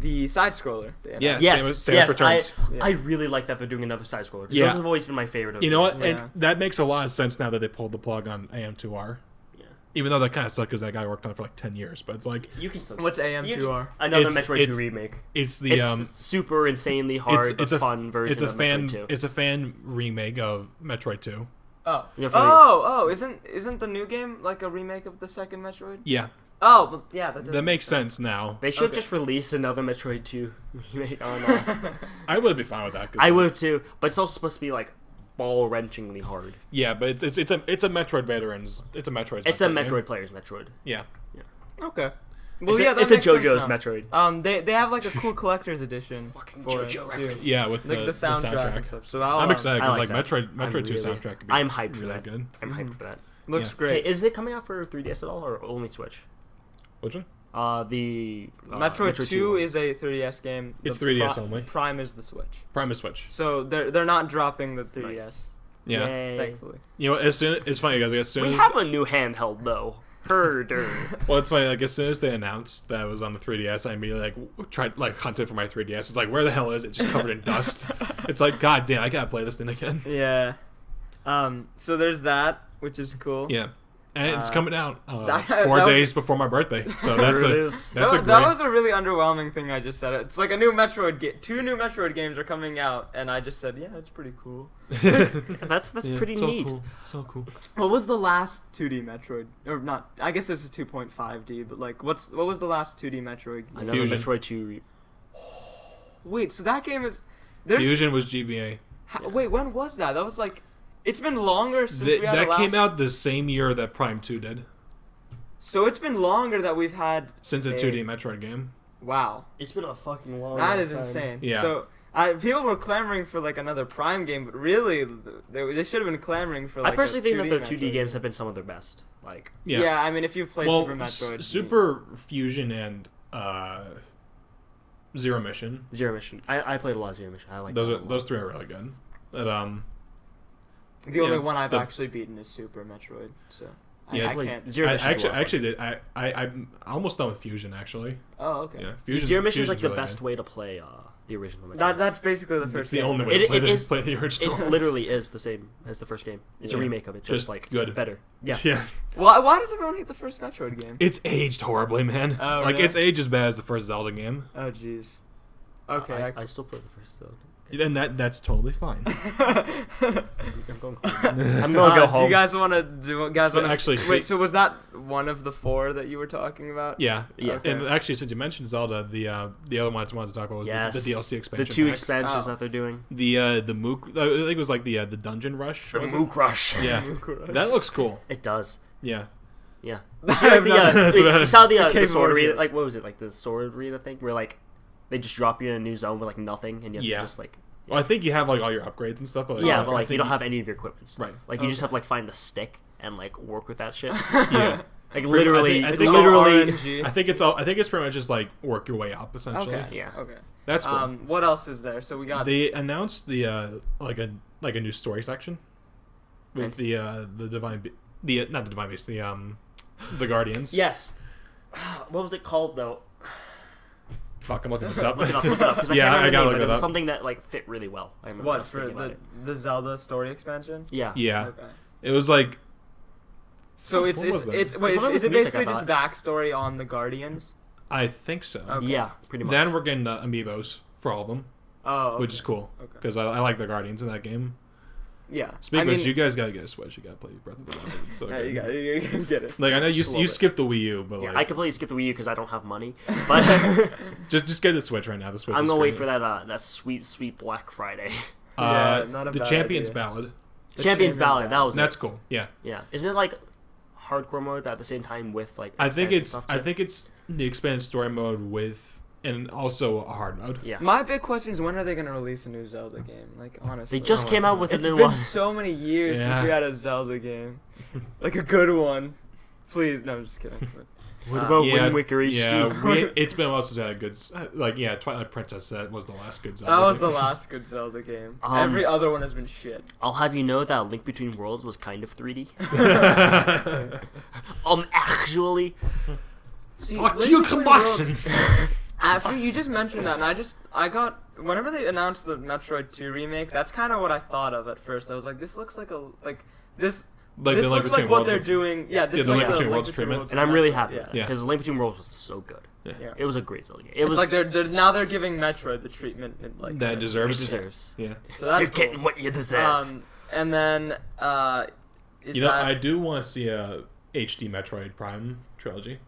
B: the side scroller.
A: Yeah.
C: Yes,
A: Samus Returns.
C: I really like that they're doing another side scroller.
A: Yeah.
C: Those have always been my favorite. Of
A: You know what?
C: these.
B: Yeah.
A: And that makes a lot of sense now that they pulled the plug on AM2R.
C: Yeah.
A: Even though that kind of sucked because that guy worked on it for like 10 years. But it's like
C: You can still.
B: What's AM2R?
C: Another
A: It's-
C: Metroid 2
A: it's-
C: remake.
A: it's the
C: It's super insanely hard, but fun version
A: it's a
C: of
A: fan
C: Metroid 2.
A: it's a fan remake of Metroid 2.
B: Oh.
C: You know, for the-
B: Isn't the new game like a remake of the second Metroid?
A: Yeah,
B: Oh, well, yeah.
A: that makes sense now.
C: They should
B: Okay.
C: just release another Metroid 2 remake on.
A: I would be fine with that. 'Cause
C: I would too, but it's also supposed to be like ball-wrenchingly hard.
A: Yeah, but it's a Metroid veterans. It's a Metroid.
C: It's a
A: game.
C: Metroid player's Metroid.
A: Yeah.
B: Okay.
C: It's
B: Well, yeah, that
C: it's a
B: makes sense
C: JoJo's
B: now.
C: Metroid.
B: They have like a cool collector's edition.
C: Fucking
B: for it,
C: JoJo
B: too.
C: reference.
A: Yeah, with
B: Like the soundtrack and stuff. So I'll,
A: I'm excited
C: I
A: because
C: like
A: like
C: that.
A: Metroid 2
C: really-
A: soundtrack. Could be
C: I'm hyped for
A: really
C: that.
A: good.
C: I'm hyped for that.
B: Looks
A: Yeah.
B: great.
C: Hey, is it coming out for 3DS at all, or only Switch?
A: Which one?
C: The
B: Metroid 2
C: one.
B: is a 3DS game.
A: It's
B: The
A: 3DS only.
B: Prime is the Switch.
A: Prime is Switch.
B: So they're not dropping the 3DS.
C: Nice.
A: Yeah.
C: Yay.
B: Thankfully.
A: You know, it's funny guys. Like, as soon
C: We
A: as
C: have a new handheld though. Herder.
A: well, it's funny. Like as soon as they announced that it was on the 3DS, I immediately tried hunted for my 3DS. It's like, where the hell is it? Just covered in dust. It's like, god damn, I gotta play this thing again.
B: Yeah. So there's that, which is cool.
A: Yeah, and it's coming out
B: that
A: 4
B: was-
A: days before my birthday. So that's
C: There it
A: a
C: is.
A: that's a
B: that
A: great.
B: was a really underwhelming thing I just said. It's like a new Metroid game. 2 new Metroid games are coming out, and I just said, yeah, it's pretty cool.
C: That's
A: Yeah,
C: pretty
A: so
C: neat.
A: Cool. So cool.
B: What was the last 2D Metroid? Or not? I guess this is 2.5D, but like, what was the last 2D Metroid game?
C: Another
A: Fusion.
C: Metroid 2.
B: Wait, so that game is. There's,
A: Fusion was GBA.
B: Wait, when was that? That was like. It's been longer since we had
A: That
B: the last.
A: came out the same year that Prime 2 did.
B: So it's been longer that we've had.
A: Since a 2D Metroid game.
B: Wow,
C: It's been a fucking long
B: that is insane.
A: Yeah.
B: So people were clamoring for like another Prime game, but really, they should have been clamoring for. Like,
C: I personally think that the
B: 2D
C: 2D games
B: Metroid.
C: have been some of their best. Like,
B: Yeah. I mean, if you've played
A: Well,
B: Super Metroid,
A: Super Fusion and Zero Mission.
C: Zero Mission. I played a lot of Zero Mission. I like that a lot.
A: Those three are really good. But
B: the only
A: yeah,
B: one I've
A: the-
B: actually beaten is Super Metroid. So
A: Yeah,
B: I
C: Like,
B: can't.
C: Zero
A: I
C: Mission's a lot of fun.
A: actually did. I'm almost done with Fusion actually.
B: Oh, okay.
A: Yeah, Fusion.
C: Zero Mission's like
A: Fusion's
C: the
A: really
C: best
A: good.
C: way to play the original Metroid.
B: That's basically the
A: It's
B: first.
A: the
B: game.
A: only way
C: It-
A: to play,
C: it is-
A: play the original.
C: It literally is the same as the first game. It's a
A: Yeah.
C: remake of it,
A: Just
C: just like
A: good.
C: better. Yeah.
A: Yeah.
B: Why does everyone hate the first Metroid game?
A: It's aged horribly, man.
B: Oh,
A: like
B: really?
A: it's aged as bad as the first Zelda game.
B: Oh, jeez. Okay.
C: I still play the first though.
A: And that's totally fine.
C: I'm going home. I'm gonna go home.
B: Do you guys want to do? Guys
A: So
B: want
A: actually,
B: wait? So was that one of the 4 that you were talking about?
A: Yeah.
C: Yeah.
B: Okay.
A: And actually, since you mentioned Zelda, the other one I wanted to talk about was
C: Yes.
A: the DLC expansion.
C: The 2
A: packs.
C: expansions
B: Oh.
C: that they're doing.
A: The Mook. I think it was like the Dungeon Rush.
C: The
A: was it?
C: Mook Rush.
A: Yeah. That looks cool.
C: It does.
A: Yeah.
C: Yeah.
B: I
C: You see, like,
B: have not-
A: That's what I-
C: you saw the
B: Cave
C: sword
B: Warrior.
C: arena, like what was it, like the sword arena thing, where like they just drop you in a new zone with like nothing, and you have
A: Yeah.
C: to just like
A: Well, I think you have like all your upgrades and stuff. But
C: yeah,
A: I
C: but like
A: think
C: you don't have any of your equipment.
A: Right.
C: Like you just have to like find a stick and like work with that shit.
A: Yeah.
C: Like literally,
A: I think-
B: It's all
C: literally.
B: RNG.
A: I think it's pretty much just like work your way up essentially.
B: Okay.
C: Yeah.
B: Okay.
A: That's cool.
B: What else is there? So we got.
A: They announced the like a new story section with the divine not the divine beast the guardians.
C: Yes. What was it called though?
A: Fuck, I'm looking this up.
C: Look it up. Look it up. 'Cause I
A: Yeah,
C: can't
A: I
C: remember
A: gotta
C: the name,
A: look
C: but
A: it
C: it was
A: up.
C: something that like fit really well. I remember. I
B: what
C: was
B: for
C: thinking about
B: the Zelda story expansion?
C: Yeah.
A: Yeah.
B: Okay.
A: It was like
B: So it's
A: What was that?
B: it's wait,
C: Something
B: is
C: with
B: it
C: music,
B: basically
C: I
B: just backstory on the Guardians?
A: I think so.
B: Okay.
C: Yeah, pretty much.
A: Then we're getting amiibos for all of them,
B: Oh, okay.
A: which is cool
B: Okay.
A: because I like the guardians in that game.
B: Yeah.
A: Speaking of which, you guys gotta get a Switch. You gotta play Breath of the Wild. It's so
B: Yeah,
A: good.
B: you gotta get it.
A: Like I know you
C: Just a little
A: skipped the Wii U, but
C: Yeah,
A: like
C: I completely skipped the Wii U because I don't have money. But
A: just get the Switch right now. The Switch.
C: I'm
A: is
C: gonna
A: great.
C: wait for that sweet Black Friday.
B: Yeah, not a
A: the
B: bad
A: Champions
B: idea.
A: Ballad.
C: The Champions Ballad. That was
A: That's
C: it.
A: cool. Yeah.
C: Yeah. Isn't it like hardcore mode, but at the same time with like?
A: I think
C: expansion
A: it's
C: stuff
A: I
C: too?
A: think it's the expanded story mode with and also a hard mode.
C: Yeah.
B: My big question is when are they gonna release a new Zelda game? Like honestly,
C: They just came out with a
B: it's
C: new
B: been
C: one.
B: so many years
A: Yeah.
B: since we had a Zelda game, like a good one. Please, no, I'm just kidding. But,
C: What about
A: Yeah,
C: Wind Waker HD?
A: Yeah, it's been a while since we had a good Twilight Princess was the last good Zelda.
B: that was
A: game.
B: the last good Zelda game.
C: Um,
B: Every other one has been shit.
C: I'll have you know that Link Between Worlds was kind of 3D. Actually.
B: See,
A: Fuck
B: Link
A: you,
B: Between
A: combustion.
B: Worlds- After you just mentioned that, and I got whenever they announced the Metroid 2 remake, that's kind of what I thought of at first. I was like, this looks like this.
A: Like
B: This
A: the Link
B: looks like
A: Between
B: what
A: Worlds
B: they're
A: is-
B: doing. Yeah, this
A: Yeah,
B: is
A: the
B: like
A: Link
B: the
A: Between
B: Link
A: Worlds
B: Between
A: treatment.
B: Worlds
C: And I'm really
B: Metroid,
C: happy
B: yeah.
C: with that
A: Yeah.
C: because Link Between Worlds was so good.
A: Yeah.
B: Yeah.
C: It was a great Zelda game. It was
B: It's like they're giving Metroid the treatment it, like
A: That
C: it
A: deserves.
C: deserves.
A: Yeah.
B: So that's
C: You're
B: cool.
C: getting what you deserve.
B: And then is
A: You know,
B: that
A: I do want to see a HD Metroid Prime trilogy.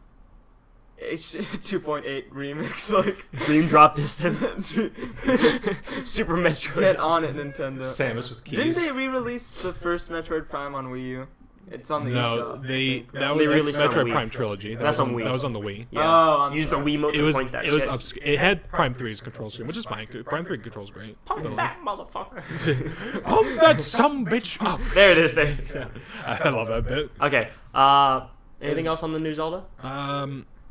B: H 2.8 remix like
C: Dream Drop Distance. Super Metroid.
B: get on it, Nintendo.
A: Samus with
B: Didn't
A: keys.
B: they re-release the first Metroid Prime on Wii U? It's on the
A: No,
B: eShop.
A: that
C: They
A: was
C: released it on
A: Metroid
C: Wii.
A: Prime trilogy.
C: That's on Wii.
A: That was on the Wii.
C: Yeah.
B: Oh, I'm
C: Use
B: sorry.
C: the Wiimote
A: It
C: to
A: was
C: point that
A: it was
C: shit.
A: it had Prime 3's control scheme, which is fine. Prime 3 controls great.
C: Pump that motherfucker.
A: Pump that some bitch up.
C: There it is. There.
A: I love that bit.
C: Okay. Anything else on the new Zelda?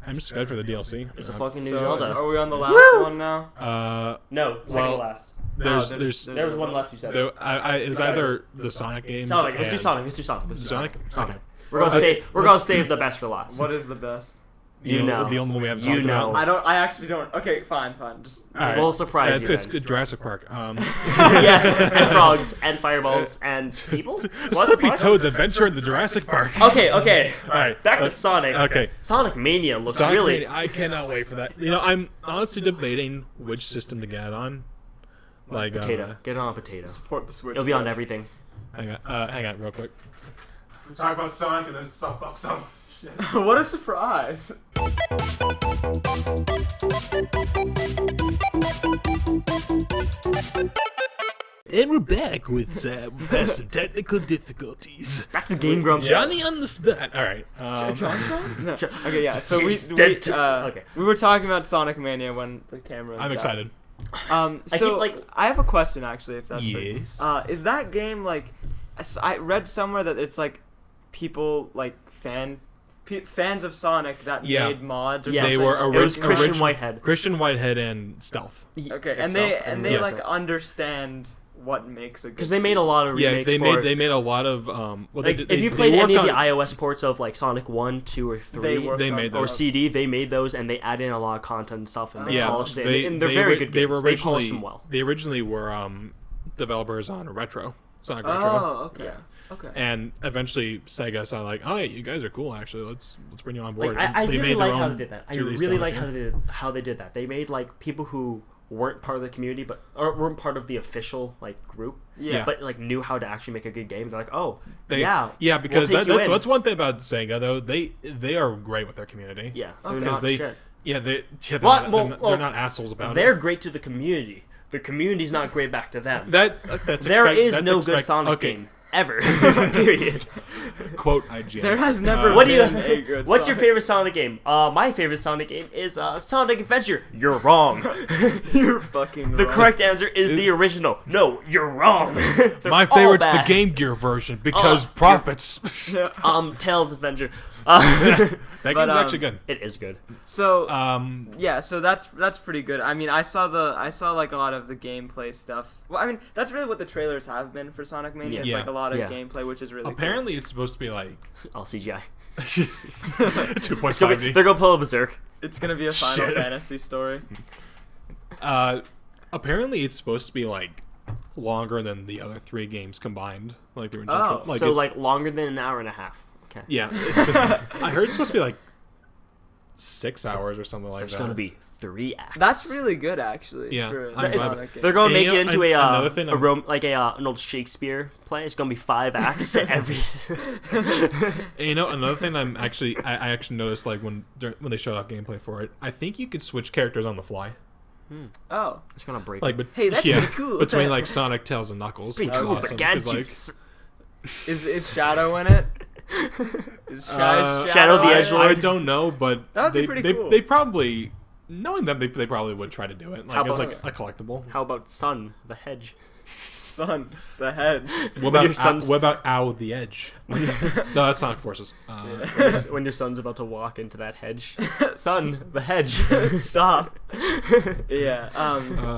A: I'm just excited for the DLC.
C: It's a fucking new
B: So,
C: Zelda.
B: are we on the last one now?
C: No, second
A: well,
C: to last.
A: there's
C: There was one left. You said.
A: there, it's either the Sonic games.
C: Sonic. Let's do
A: and-
C: Sonic. Let's do Sonic. Let's do
A: Sonic?
C: Sonic.
A: Okay.
C: We're gonna save. We're gonna save the best for last.
B: What is the best?
C: You know.
A: the only one we have.
C: You know.
B: I actually don't. Okay, fine. Just
A: All right.
C: We'll surprise
A: Yeah,
C: you.
A: it's
C: then.
A: Jurassic Park.
C: Yes, and frogs, and fireballs, and people. What the
A: Slippy
C: fuck?
A: Toad's Adventure in the Jurassic Park.
C: Okay.
A: All right.
C: Back to Sonic.
A: Okay.
C: Sonic Mania looks
A: Sonic
C: really.
A: Mania, I cannot wait for that. You know, I'm honestly debating which system to get it on. Like
C: Potato. Get it on a potato.
B: support the Switch.
C: It'll be on
B: guys.
C: everything.
A: hang on, real quick. We talk about Sonic and then stuff fucks up.
B: What a surprise!
A: And we're back with some technical difficulties.
C: Back to Game Grumps.
A: Johnny on the spot. All right.
B: No. Okay, yeah. So
C: He's dead okay.
B: we were talking about Sonic Mania when the camera.
A: I'm
B: died.
A: excited.
B: So
C: keep, like-
B: I have a question actually. If that's
A: Yes.
B: is that game like? I read somewhere that it's like people like fans of Sonic that
A: Yeah.
B: made mods. Or
C: Yes.
A: They
B: something.
A: were
C: It was
A: original-
C: Christian Whitehead.
A: Christian Whitehead and Stealth.
B: Okay, and they
A: Yes.
B: like understand what makes a good.
C: Because they made a lot of
A: Yeah,
C: remakes
A: they
C: for.
A: made a lot of well
C: like,
A: they did,
C: if you
A: they
C: played any of
A: worked
C: the
A: on-
C: iOS ports of like Sonic 1, 2, or 3,
B: They worked
A: They
B: on
A: made
B: that.
C: or
A: those.
C: CD, they made those and they added in a lot of content and stuff and they
A: Yeah,
C: polished it. And they're very
A: were-
C: good
A: They
C: games.
A: were
C: They
A: originally
C: polished them well.
A: They originally were developers on Retro, Sonic Retro.
B: Oh, okay.
C: Yeah.
B: Okay.
A: And eventually Sega saw like, oh, you guys are cool. Actually, let's bring you on board.
C: Like, I
A: And they
C: really
A: made their
C: like how
A: own
C: they did that. I
A: 2D
C: really
A: Sonic
C: like
A: game.
C: how they did that. They made like people who weren't part of the community, or weren't part of the official like group,
B: Yeah.
C: but like knew how to actually make a good game. They're like, oh,
A: They-
C: yeah,
A: because
C: we'll take you in.
A: that's one thing about Sega though. They are great with their community.
C: Yeah, they're
B: Okay.
C: not
A: because they
C: shit.
A: they're
C: Well,
A: not,
C: well,
A: they're not assholes about
C: They're
A: it.
C: great to the community. The community's not great back to them.
A: That's
C: There is
A: that's
C: no good Sonic
A: okay.
C: game ever. Period.
A: Quote IGN.
B: There has never
C: What do you?
B: been a good
C: What's your
B: Sonic.
C: favorite Sonic game? My favorite Sonic game is Sonic Adventure. You're wrong.
B: You're fucking
C: The
B: wrong.
C: correct answer is the original. No, you're wrong. They're
A: My
C: all
A: favorite's the
C: bad.
A: Game Gear version because profits.
C: Tails Adventure.
A: That
B: But,
A: game's actually good.
C: It is good.
B: So
A: Yeah,
B: so that's pretty good. I mean, I saw like a lot of the gameplay stuff. Well, I mean, that's really what the trailers have been for Sonic Mania. It's
A: Yeah.
B: like a lot of
C: Yeah.
B: gameplay, which is really
A: apparently it's supposed to be like
C: All CGI.
A: 2.5D.
C: They're gonna pull a berserk.
B: cool. It's gonna be a Final
A: Shit.
B: Fantasy story.
A: Apparently it's supposed to be like longer than the other 3 games combined. Like the original.
B: Oh.
C: So
A: it's-
C: like longer than an hour and a half. Okay.
A: yeah. I heard it's supposed to be like 6 hours or something like
C: There's
A: that.
C: going to be 3 acts.
B: That's really good, actually.
A: Yeah,
B: for
A: I'm
B: a
A: glad-
B: Sonic game.
C: They're going to
A: And
C: make
A: you
C: it
A: know,
C: into
A: another thing
C: an old Shakespeare play. It's going to be 5 acts to every.
A: And another thing I actually noticed, like when they showed off gameplay for it, I think you could switch characters on the fly.
B: Oh.
C: It's going to break.
A: Like, but
B: Hey, that's pretty cool.
A: between like Sonic, Tails, and Knuckles.
C: it's pretty
A: which is
C: cool,
A: awesome,
C: but
A: 'cause, like,
C: gadgets.
B: Is Shadow in it? Is
C: Shadow the
B: in it?
C: Edgelord?
A: I don't know, but
B: That would be
A: they,
B: pretty
A: they,
B: cool.
A: they probably, knowing them, they probably would try to do it.
C: How
A: Like
C: about-
A: it's like a collectible.
C: How about Sun the Hedge?
B: Son, the head.
A: What
C: your
A: about
C: son's-
A: what about Owl the Edge? No, that's Sonic Forces.
C: When your son's about to walk into that hedge. Son, the hedge.
B: Stop. Yeah.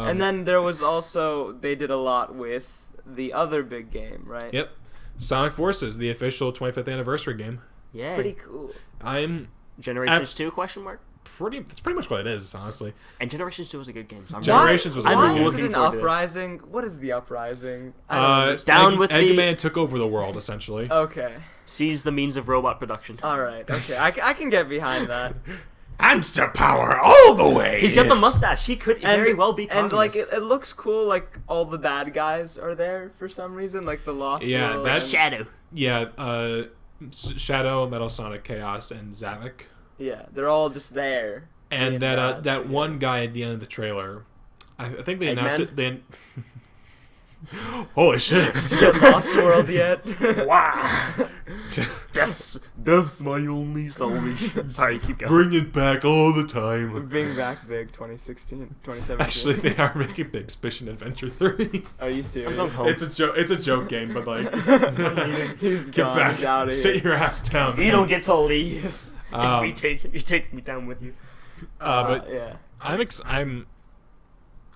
B: And then there was also, they did a lot with the other big game, right?
A: Yep, Sonic Forces, the official 25th anniversary game.
C: Yeah.
B: Pretty cool.
A: I'm
C: Generations 2 question mark?
A: That's pretty much what it is, honestly.
C: And Generations 2 was a good game. So I'm
A: Generations was a
B: Why
A: good
B: is
A: game.
B: it an
C: forward to this.
B: uprising? What is the uprising? I don't understand.
C: Down with the-
A: Eggman took over the world essentially.
B: Okay.
C: Seize the means of robot production.
B: All right. Okay. I can get behind that.
A: Hamster power all the way.
C: He's got the mustache. He could very well be
B: And
C: communist.
B: like it looks cool. Like all the bad guys are there for some reason. Like the Lost.
A: Yeah,
B: World
A: that's-
B: and-
C: Shadow.
A: Yeah, Shadow, Metal Sonic, Chaos, and Zavik.
B: Yeah, they're all just there.
A: And
B: being
A: that
B: bad
A: that one guy at the end of the trailer, I think they announced
C: Eggman?
A: it. Then, holy shit!
B: Did you get Lost World yet?
C: Wow. Death's my only salvation. Sorry, keep going.
A: Bring it back all the time.
B: Bring back big 2016, 2017.
A: Actually, they are making Big Mission Adventure 3.
B: Are you serious?
C: going home.
A: It's a joke. It's a joke game, but like,
B: He's
A: get
B: gone.
A: back,
B: He's out of
A: sit
B: here.
A: your ass down.
C: You don't get to leave.
A: Um,
C: if you take me down with you.
A: but
B: yeah.
A: I'm.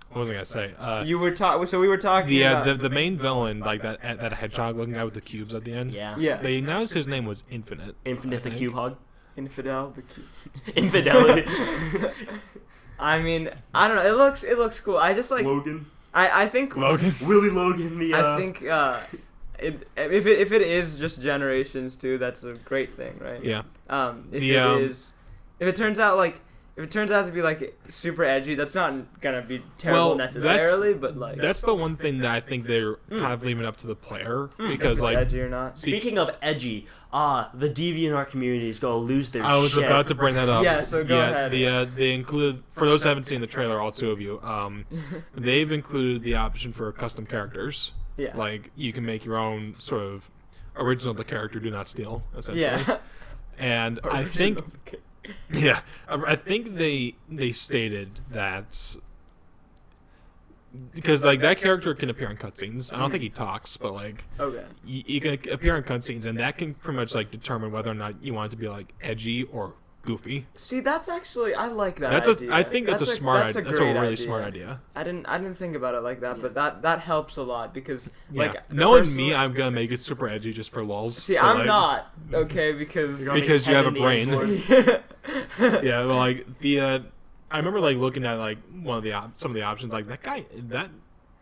A: What was I gonna say?
B: You were talking. So we were talking. about,
A: the main villain, like that hedgehog looking guy with the cubes at the end.
C: Yeah.
B: Yeah.
A: They announced his name was Infinite.
C: Infinite
A: I
C: the
A: think.
C: cube hog.
B: Infidel. The key.
C: Infidelity.
B: I mean, I don't know. It looks cool. I just like.
C: Logan.
B: I think.
A: Logan.
C: Willie Logan. The.
B: I think. If it is just Generations 2, that's a great thing, right?
A: Yeah.
B: If it turns out to be like super edgy, that's not gonna be terrible
A: Well,
B: necessarily, but like
A: That's the one thing that I think they're kind of leaving up to the player
B: if
A: because
B: it's
A: like
B: edgy or not.
C: Speaking of edgy, the DeviantArt community is gonna lose their
A: I was
C: shit.
A: about to bring that up.
B: Yeah, so go ahead.
A: They include, for those who haven't seen the trailer, all two of you, they've included the option for custom characters.
B: Yeah.
A: Like you can make your own sort of original the character, do not steal, essentially.
B: Yeah.
A: And I think, yeah, I think they stated that because like that character can appear in cutscenes. I don't think he talks, but like
B: Okay.
A: you can appear in cutscenes, and that can pretty much like determine whether or not you want it to be like edgy or goofy.
B: See, that's actually I like that.
A: That's
B: idea.
A: I think that's a smart
B: that's
A: idea.
B: a
A: That's a
B: great
A: really
B: idea.
A: smart idea.
B: I didn't think about it like that, but that helps a lot because
A: Yeah.
B: like
A: Knowing
B: personally-
A: me, I'm gonna make it super edgy just for lulz.
B: See,
A: but,
B: I'm
A: like,
B: not okay because
C: You're gonna
A: because
C: make
A: you have a
C: Heaven the
A: brain.
C: Edgelord.
A: Yeah, well, like the I remember like looking at like one of the some of the options. Like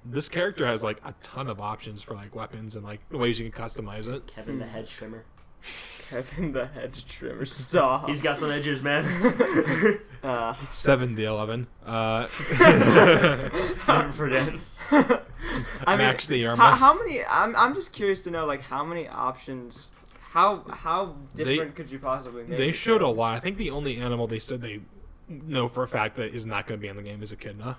A: this character has like a ton of options for like weapons and like ways you can customize it.
C: Kevin the hedge trimmer.
B: Kevin the hedge trimmer. Stop.
C: He's got some edges, man.
A: 7 the 11.
C: Never forget.
B: I
A: Max the Irma.
B: How many? I'm just curious to know like how many options. How different could you possibly make?
A: They
B: it?
A: showed a lot. I think the only animal they said they know for a fact that is not going to be in the game is echidna.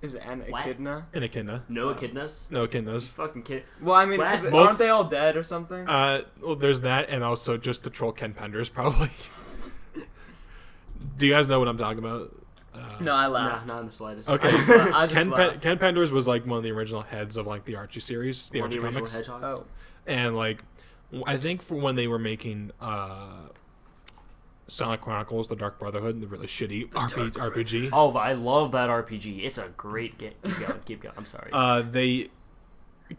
B: Is it an
C: What?
B: echidna?
A: An echidna.
C: No echidnas.
A: No echidnas.
C: Fucking kid.
B: Well, I mean, 'cause
C: What?
A: Most-
B: aren't they all dead or something?
A: Well, there's that, and also just to troll Ken Penders, probably. Do you guys know what I'm talking about?
B: No, I
C: Nah,
B: laughed.
C: not in the slightest.
A: Okay.
B: I just laughed.
A: Ken Penders was like one of the original heads of like the Archie series, the
C: One of
A: Archie
C: the original
A: comics,
C: hedgehogs.
B: Oh,
A: and like I think for when they were making Sonic Chronicles: The Dark Brotherhood, the really shitty RPG.
C: Oh, but I love that RPG. It's a great game. Keep going. Keep going. I'm sorry.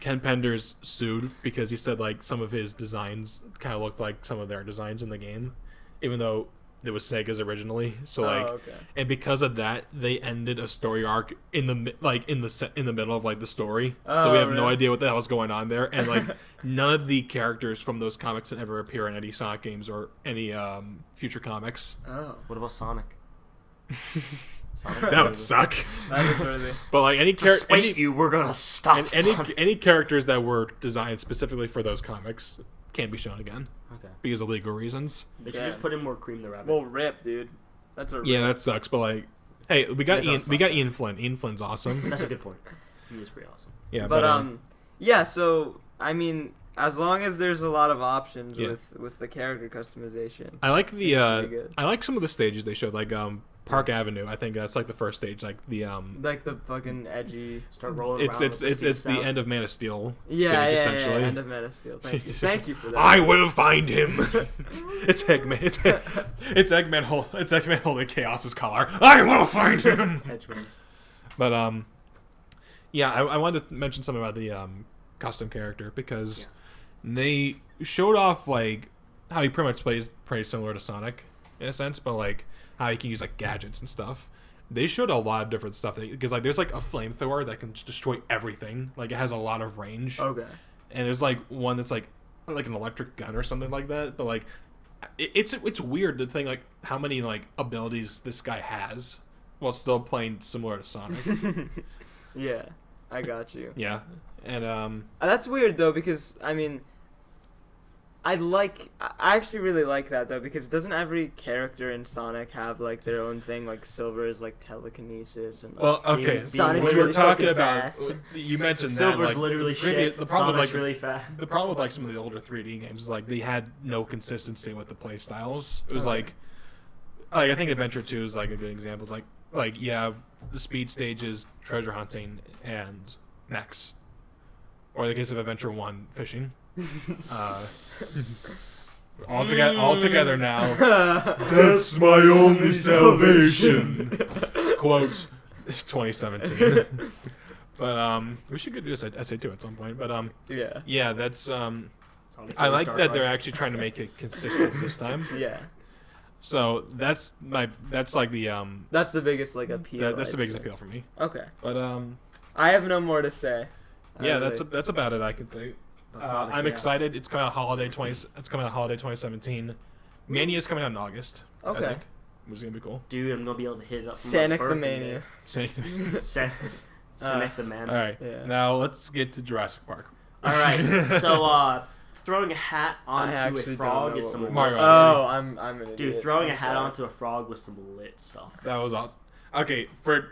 A: Ken Penders sued because he said like some of his designs kind of looked like some of their designs in the game, even though it was Sega's originally. So like,
B: okay.
A: and because of that, they ended a story arc in the middle of like the story. So we have no
B: really?
A: idea what the hell's going on there, and like none of the characters from those comics that ever appear in any Sonic games or any future comics.
B: Oh,
C: What about Sonic? Sonic
A: That would suck.
B: that is worthy.
A: But like any
C: Despite you, we're gonna stop.
A: any characters that were designed specifically for those comics can't be shown again
C: Okay.
A: because of legal reasons.
C: They should
B: Yeah.
C: just put in more cream the rabbit.
B: Well, rip, dude. That's a rip.
A: Yeah, that sucks. But like, hey, we got
B: It does
A: Ian Flynn. Ian Flynn's awesome.
C: That's a good point. He is pretty awesome.
A: Yeah,
B: But yeah. So I mean, as long as there's a lot of options
A: Yeah.
B: with the character customization.
A: I like
B: It's pretty good.
A: I like some of the stages they showed, like Park Avenue. I think that's like the first stage, like the
B: Like the fucking edgy.
C: Start rolling
A: it's
C: around. with the speed
A: the
C: sound.
A: end of Man of Steel
B: Yeah,
A: stage
B: yeah,
A: essentially.
B: yeah. End of Man of Steel. Thank you. Thank you for that.
A: I will find him. It's Eggman. It's Eggman holding Chaos's collar. I will find him.
C: Hedgehog.
A: But yeah, I wanted to mention something about the custom character because they showed off like how he pretty much plays pretty similar to Sonic in a sense, but like how he can use like gadgets and stuff. They showed a lot of different stuff because like there's like a flamethrower that can just destroy everything. Like it has a lot of range.
B: Okay.
A: And there's like one that's like an electric gun or something like that. But like it's weird to think like how many like abilities this guy has while still playing similar to Sonic.
B: Yeah, I got you.
A: Yeah. And
B: That's weird though because I mean, I actually really like that though because doesn't every character in Sonic have like their own thing? Like Silver is like telekinesis and.
A: well, okay.
C: being
B: Sonic's
A: when we're
B: really
A: talking
B: fucking
A: about
B: fast.
A: you mentioned
C: Silver's
A: that, like,
C: literally
A: the previous-
C: shit.
A: The problem
C: Sonic's
A: with like
C: really fast.
A: the problem with like some of the older 3D games is like they had no consistency with the play styles. It was
B: Okay.
A: like I think Adventure 2 is like a good example. It's like you have the speed stages, treasure hunting, and mechs. Or in the case of Adventure 1, fishing. All together now. That's my only salvation. Quote 2017. But we should do this at SA2 at some point. But
B: Yeah.
A: yeah, that's
C: Sonic
A: I like
C: Star
A: that they're
C: Ride.
A: actually trying to make it consistent this time.
B: Yeah.
A: So that's like the
B: That's the biggest like appeal.
A: that's the
B: I'd
A: biggest
B: say.
A: appeal for me.
B: Okay.
A: But
B: I have no more to say.
A: yeah, that's about it I can say.
C: But Sonic,
A: I'm
C: yeah.
A: excited. It's coming out holiday 2017. Mania is coming out in August. I
B: Okay.
A: think, which is gonna be cool.
C: Dude, I'm gonna be able to hit it up. from
B: Sonic
C: my
B: the
C: birthday.
B: Mania.
C: Sonic the man.
A: All right.
B: Yeah.
A: Now let's get to Jurassic Park.
C: All right. So throwing a hat
B: I
C: onto
B: actually
C: a
B: don't
C: frog
B: know
C: is
B: what
C: some
B: we're-
A: Mario
C: lit
A: Odyssey.
B: Oh, I'm an idiot.
C: Dude, throwing a
B: I'm
C: hat
B: sorry.
C: onto a frog was some lit stuff.
A: That was awesome. Okay, you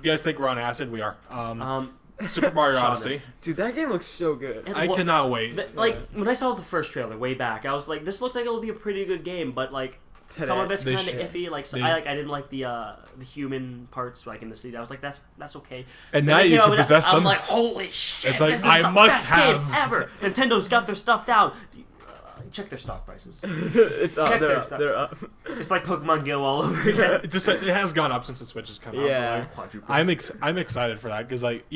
A: guys think we're on acid? We are. Super Mario
C: Sean
A: Odyssey.
C: is.
B: Dude, that game looks so good.
C: And
A: I
C: what-
A: cannot wait.
C: Like when I saw the first trailer way back, I was like, "This looks like it'll be a pretty good game," but like some of it's
A: They
C: kind of
A: should-
C: iffy. Like
A: they-
C: I didn't like the human parts like in the city. I was like, "That's okay."
A: And
C: When
A: now
C: they
A: you
C: came out
A: can
C: with it,
A: possess them.
C: I'm like, "Holy shit!
A: It's like,
C: this is
A: I
C: the
A: must
C: best game
A: have-
C: ever." Nintendo's got their stuff down. Check their stock prices.
B: It's up.
C: Check
B: They're
C: their
B: up.
C: stuff.
B: They're up.
C: It's like Pokemon Go all over again.
A: it has gone up since the Switch has come out. but,
B: Yeah.
A: like,
C: Quadruple.
A: I'm excited for that because like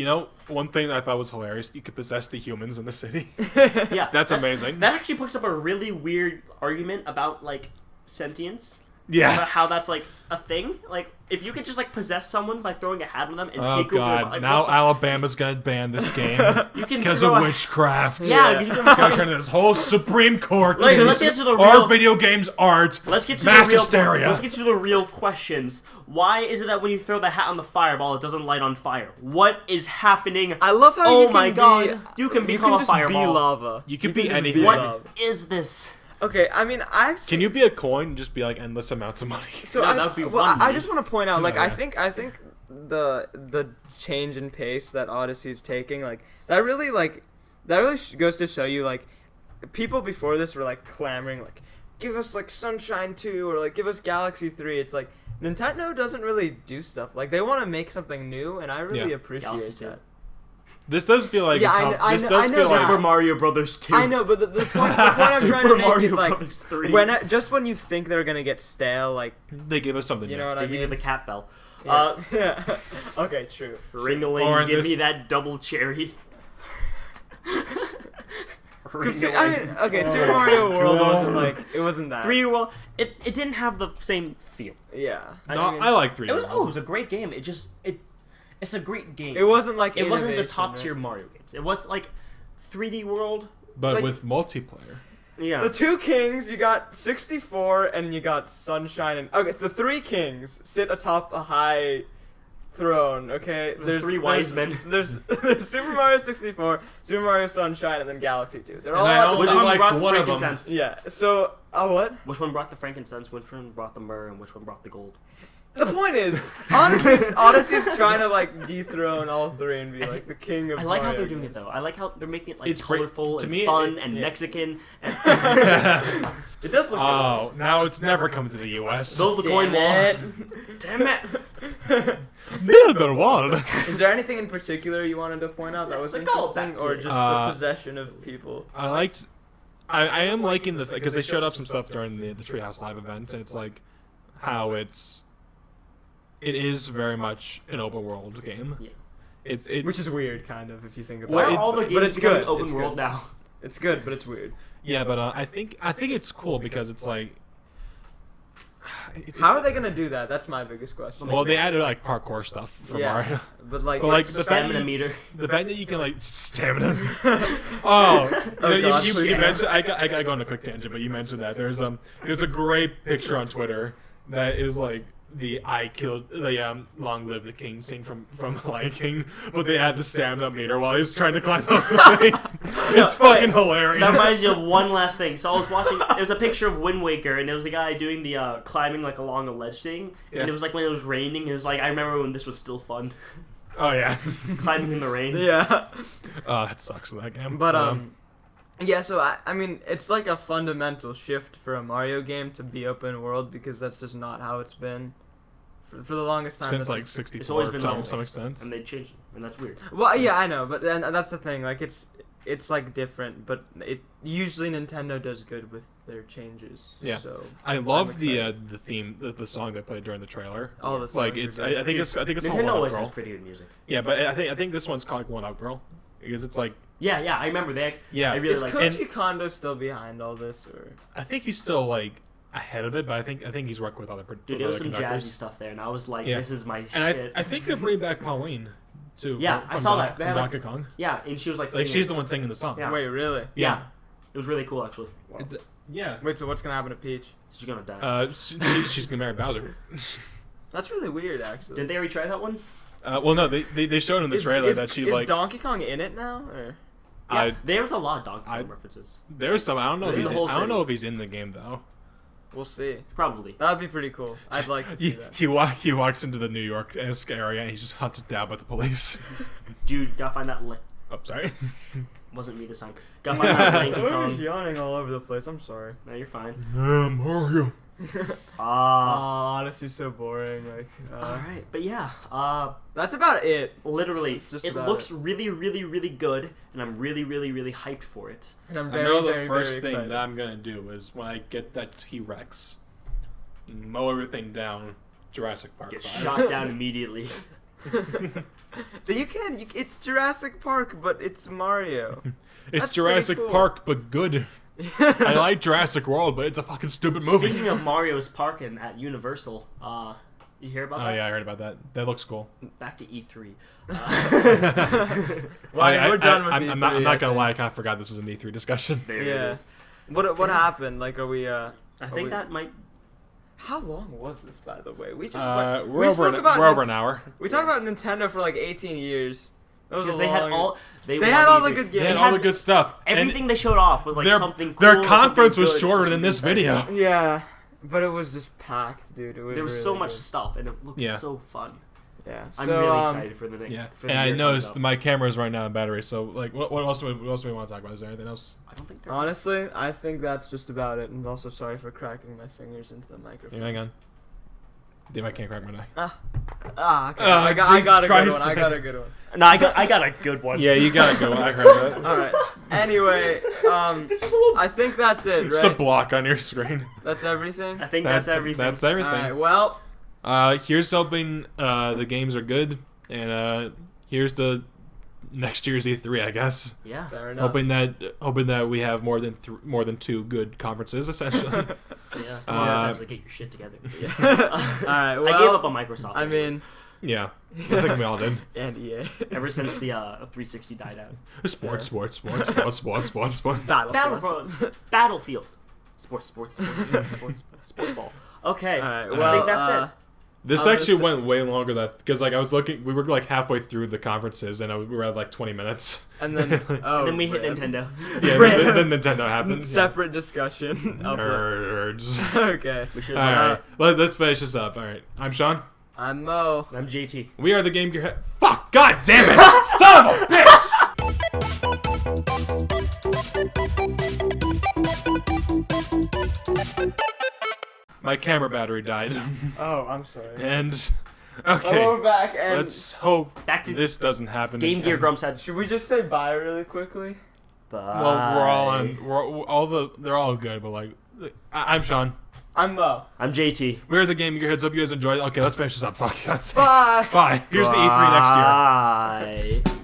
A: one thing that I thought was hilarious, you could possess the humans in the city.
C: Yeah,
A: That's amazing.
C: That actually puts up a really weird argument about like sentience.
A: Yeah.
C: About how that's like a thing. Like if you could just like possess someone by throwing a hat on them and
A: Oh
C: take over.
A: god!
C: Like,
A: Now
C: what the-
A: Alabama's gonna ban this game
C: you can
A: because
C: throw
A: of
C: a-
A: witchcraft.
C: Yeah,
B: Yeah.
C: you can
A: It's gonna turn
C: fucking-
A: into this whole Supreme Court
C: Like,
A: case.
C: let's get to the
A: Are
C: real-
A: video games art?
C: Let's get to
A: Mass
C: the real.
A: hysteria.
C: Let's get to the real questions. Why is it that when you throw the hat on the fireball, it doesn't light on fire? What is happening?
B: I love how
C: Oh
B: you can
C: my
B: be,
C: god! You can become a
B: just
C: fireball.
B: be lava.
A: You can
B: You
A: be
B: just
A: anything.
C: What
B: lava.
C: is this?
B: Okay, I mean, I actually.
A: Can you be a coin and just be like endless amounts of money?
B: So
C: No,
B: I,
C: that would be
B: well,
C: one
B: I
C: move.
B: just want to point out, like,
A: No,
B: I
A: yeah.
B: think the change in pace that Odyssey's taking, like, that really goes to show you, like, people before this were like clamoring, like, give us like Sunshine 2 or like give us Galaxy 3. It's like Nintendo doesn't really do stuff. Like, they want to make something new, and I really
A: Yeah.
B: appreciate
C: Galaxy 2.
B: that.
A: This does feel like
B: Yeah, I
A: this
B: know-
A: does
B: I know
A: feel
B: that.
A: like
C: Super Mario Brothers 2.
B: I know, but the point I'm
C: Super
B: trying to make
C: Mario
B: is like
C: Brothers 3.
B: just when you think they're gonna get stale, like,
A: they give us something
B: you
A: new.
B: know what
C: They
B: I
C: give you
B: mean?
C: the cat bell.
B: Yeah. Okay, true.
C: Ring-a-ling,
A: Or in
C: give
A: this-
C: me that double cherry.
B: Super Mario World wasn't like it wasn't that.
C: 3D World, it didn't have the same feel.
B: Yeah.
A: I like 3D.
C: It was a great game. It's a great game.
B: It wasn't like
C: it wasn't the
B: innovation,
C: top tier Mario games. It was like 3D World,
A: but
B: like-
A: with multiplayer.
C: yeah.
B: The two kings, you got 64 and you got Sunshine and okay, the three kings sit atop a high throne, okay?
C: The three wise men.
B: There's Super Mario 64, Super Mario Sunshine, and then Galaxy 2. They're all
A: I
B: at the
A: only
C: Which
B: top.
C: one
A: like
C: brought the
A: one of them.
C: frankincense?
B: Yeah. So, what?
C: Which one brought the frankincense? Which one brought the myrrh? And which one brought the gold?
B: The point is, Odyssey's trying to like dethrone all three and be like the king of
C: I like how
B: Mario
C: they're doing it
B: games.
C: though. I like how they're making it like
A: It's great.
C: colorful
A: To
C: and
A: me,
C: fun
A: it-
C: and
B: yeah.
C: Mexican. And
B: It does look
A: Oh, now it's never coming to the U.S.
C: build the coin
B: Damn
C: wall.
B: it.
C: Damn it!
A: Build the wall.
B: Is there anything in particular you wanted to point out that
C: It's
B: was
C: a callback
B: interesting,
C: to
B: or
C: it.
B: just the possession of people?
A: I liked. I am liking the because they showed off some stuff during the Treehouse Live event, and it's like how it is very much an open world game.
C: Yeah.
A: It
B: Which is weird, kind of, if you think about
C: Why
B: it.
C: are all the
B: but
C: games
B: it's
C: becoming
B: good.
C: open
B: It's
C: world
B: good.
C: now?
B: It's good, but it's weird.
A: yeah, but I think it's cool because it's like.
B: How are they gonna do that? That's my biggest question.
A: Well, they added like parkour stuff for Mario.
B: but like,
A: But, like, the
C: Stamina meter.
A: The fact that you can like stamina. Oh,
B: Oh, God,
A: you
B: please.
A: mentioned. I go on a quick tangent, but you mentioned that there's a great picture on Twitter that is like the "I killed the long live the king" scene from Lion King, but they add the stamina meter while he's trying to climb up the thing. It's fucking hilarious.
C: That reminds me of one last thing. So I was watching. There's a picture of Wind Waker, and it was a guy doing the climbing like along a ledge thing.
A: Yeah.
C: And it was like when it was raining. It was like I remember when this was still fun,
A: Oh yeah.
C: climbing in the rain.
B: yeah.
A: Oh, that sucks in that game.
B: But yeah. So I mean, it's like a fundamental shift for a Mario game to be open world because that's just not how it's been for the longest time.
A: since
B: that's
A: like
B: just-
A: 64
C: It's always been
A: to
C: level
A: some
C: based,
A: extent.
C: and they changed it, and that's weird.
B: Well, yeah, I know, but then that's the thing. Like, it's like different, but it usually Nintendo does good with their changes.
A: Yeah.
B: So
A: I love
B: I'm
A: the
B: excited.
A: theme, the song they played during the trailer.
B: all the
A: Like
B: songs
A: it's,
B: are good.
A: I think it's called
C: Nintendo
A: One Up
C: always
A: Girl.
C: has pretty good music.
A: Yeah, but I think this one's called One Up Girl because it's like
C: Yeah, I remember that.
A: Yeah.
C: I really
B: Is
C: like.
B: Koji Kondo still behind all this, or
A: I think he's still like ahead of it, but I think he's working with other
C: Dude, there was some jazzy stuff there, and I was like, "This is my
A: And
C: shit."
A: I think they're bringing back Pauline too.
C: Yeah,
A: from
C: I saw that. They
A: from
C: had, like-
A: Donkey Kong.
C: yeah, and she was like,
A: Like
C: singing.
A: she's the one singing the song.
C: Yeah.
B: wait, really?
C: Yeah, it was really cool actually.
A: It's, yeah.
B: Wait, so what's gonna happen to Peach?
C: She's gonna die.
A: She's gonna marry Bowser.
B: That's really weird, actually.
C: Didn't they already try that one?
A: Well, no, they showed in the trailer that she's
B: is
A: like.
B: Donkey Kong in it now? Or?
C: Yeah, there's a lot of Donkey Kong
A: I-
C: references.
A: There's some. I don't know. If
C: In
A: he's
C: the
A: in,
C: whole
A: I don't know
C: city.
A: if he's in the game though.
B: We'll see.
C: Probably.
B: That'd be pretty cool. I'd like to see that.
A: He walks into the New York-esque area and he's just hunted down by the police.
C: Dude, gotta find that.
A: Oh, sorry.
C: Wasn't me this time. Gotta find that Donkey
B: Who's
C: Kong.
B: yawning all over the place? I'm sorry.
C: No, you're fine.
A: Mario.
C: Ah.
B: Honestly, so boring. Like,
C: All right, but yeah,
B: that's about it.
C: literally,
B: That's just
C: it
B: about
C: looks
B: it.
C: really, really, really good, and I'm really, really, really hyped for it.
B: And I'm
A: I
B: very,
A: know the
B: very,
A: first
B: very
A: thing
B: excited.
A: that I'm gonna do is when I get that T-Rex, mow everything down. Jurassic Park.
C: Get
A: 5.
C: shot down immediately.
B: You can. It's Jurassic Park, but it's Mario.
A: It's
B: That's
A: Jurassic
B: pretty cool.
A: Park, but good. I like Jurassic World, but it's a fucking stupid movie.
C: Speaking of Mario's Park and at Universal, you hear about
A: Oh
C: that?
A: yeah, I heard about that. That looks cool.
C: Back to E3.
B: Well, we're done with
A: I'm
B: E3,
A: not
B: I
A: gonna
B: think.
A: lie. I kind of forgot this was an E3 discussion.
C: There
B: Yeah.
C: it is.
B: What happened? Like, are we?
C: I think
B: we-
C: that might.
B: How long was this, by the way? We just
A: We're over an hour.
B: We talked about Nintendo for like 18 years. That was
C: Because
B: a
C: they had
B: long-
C: all.
B: They had all the good
A: They
B: games.
A: had
C: They
A: all
C: had
A: the good stuff. And
C: Everything they showed off was like
A: their,
C: something cool.
A: Their
C: or
A: conference
C: something
A: was
C: good,
A: shorter
C: or
A: than this
C: something
A: video.
C: special.
B: Yeah, but it was just packed, dude. It was
C: There was
B: really
C: so much
B: good.
C: stuff, and it looked
A: Yeah.
C: so fun.
B: Yeah,
C: I'm
B: so,
C: really excited for the next.
A: Yeah,
C: For the
A: and I
C: year
A: noticed
C: coming up.
A: my camera is right now in battery. So like, what else do we want to talk about? Is there anything else?
C: I don't think they're.
B: Honestly, I think that's just about it. And also, sorry for cracking my fingers into the microphone.
A: Hang on. Damn, I can't crack my neck.
B: Okay.
A: Ah,
B: I got
A: Jesus
B: a good
A: Christ.
B: one. I got a good one.
C: No, I got a good one.
A: Yeah, you gotta go. I heard that.
B: All right. Anyway,
C: This is a little.
B: I think that's it,
A: It's a
B: right?
A: block on your screen.
B: That's everything.
C: I think that's everything.
A: That's
B: All
A: everything.
B: right. Well,
A: Here's hoping the games are good, and here's to next year's E3, I guess.
C: Yeah.
B: Fair enough.
A: Hoping that we have more than 2 good conferences, essentially.
C: Yeah. Come on, Bethesda, get your shit together.
B: All right. Well,
C: I gave up on Microsoft.
B: I
C: anyways.
B: mean,
A: Yeah, I think we all did.
B: and EA.
C: ever since the 360 died out.
A: Sports.
C: Battlefield. Sports ball. Okay.
B: All right,
C: I
B: well,
C: think that's it.
A: This
B: I was
A: actually
B: gonna
A: went way longer than because like I was looking, we were like halfway through the conferences and we were at like 20 minutes.
B: And then,
C: And then we hit Nintendo.
A: Yeah, then Nintendo happened.
B: Separate discussion. Of
A: Nerds.
B: Okay.
C: We should.
A: All right, let's finish this up. All right, I'm Sean.
B: I'm Mo.
C: I'm JT.
A: We are the Game Gear. Fuck! God damn it! Son of a bitch! My camera battery died,
B: Oh, I'm sorry.
A: and
B: Oh,
A: okay,
B: we're back, and
A: let's hope
C: Back to
A: this doesn't happen.
C: Game
A: again.
C: Gear Grumps had.
B: should we just say bye really quickly?
C: Bye.
A: Well, we're all on. They're all good, but like, I'm Sean.
B: I'm Mo.
C: I'm JT.
A: We're the Game Gear Heads. Hope you guys enjoyed. Okay, let's finish this up. Fuck.
B: Bye.
A: Bye. Here's the E3 next year.
C: Bye.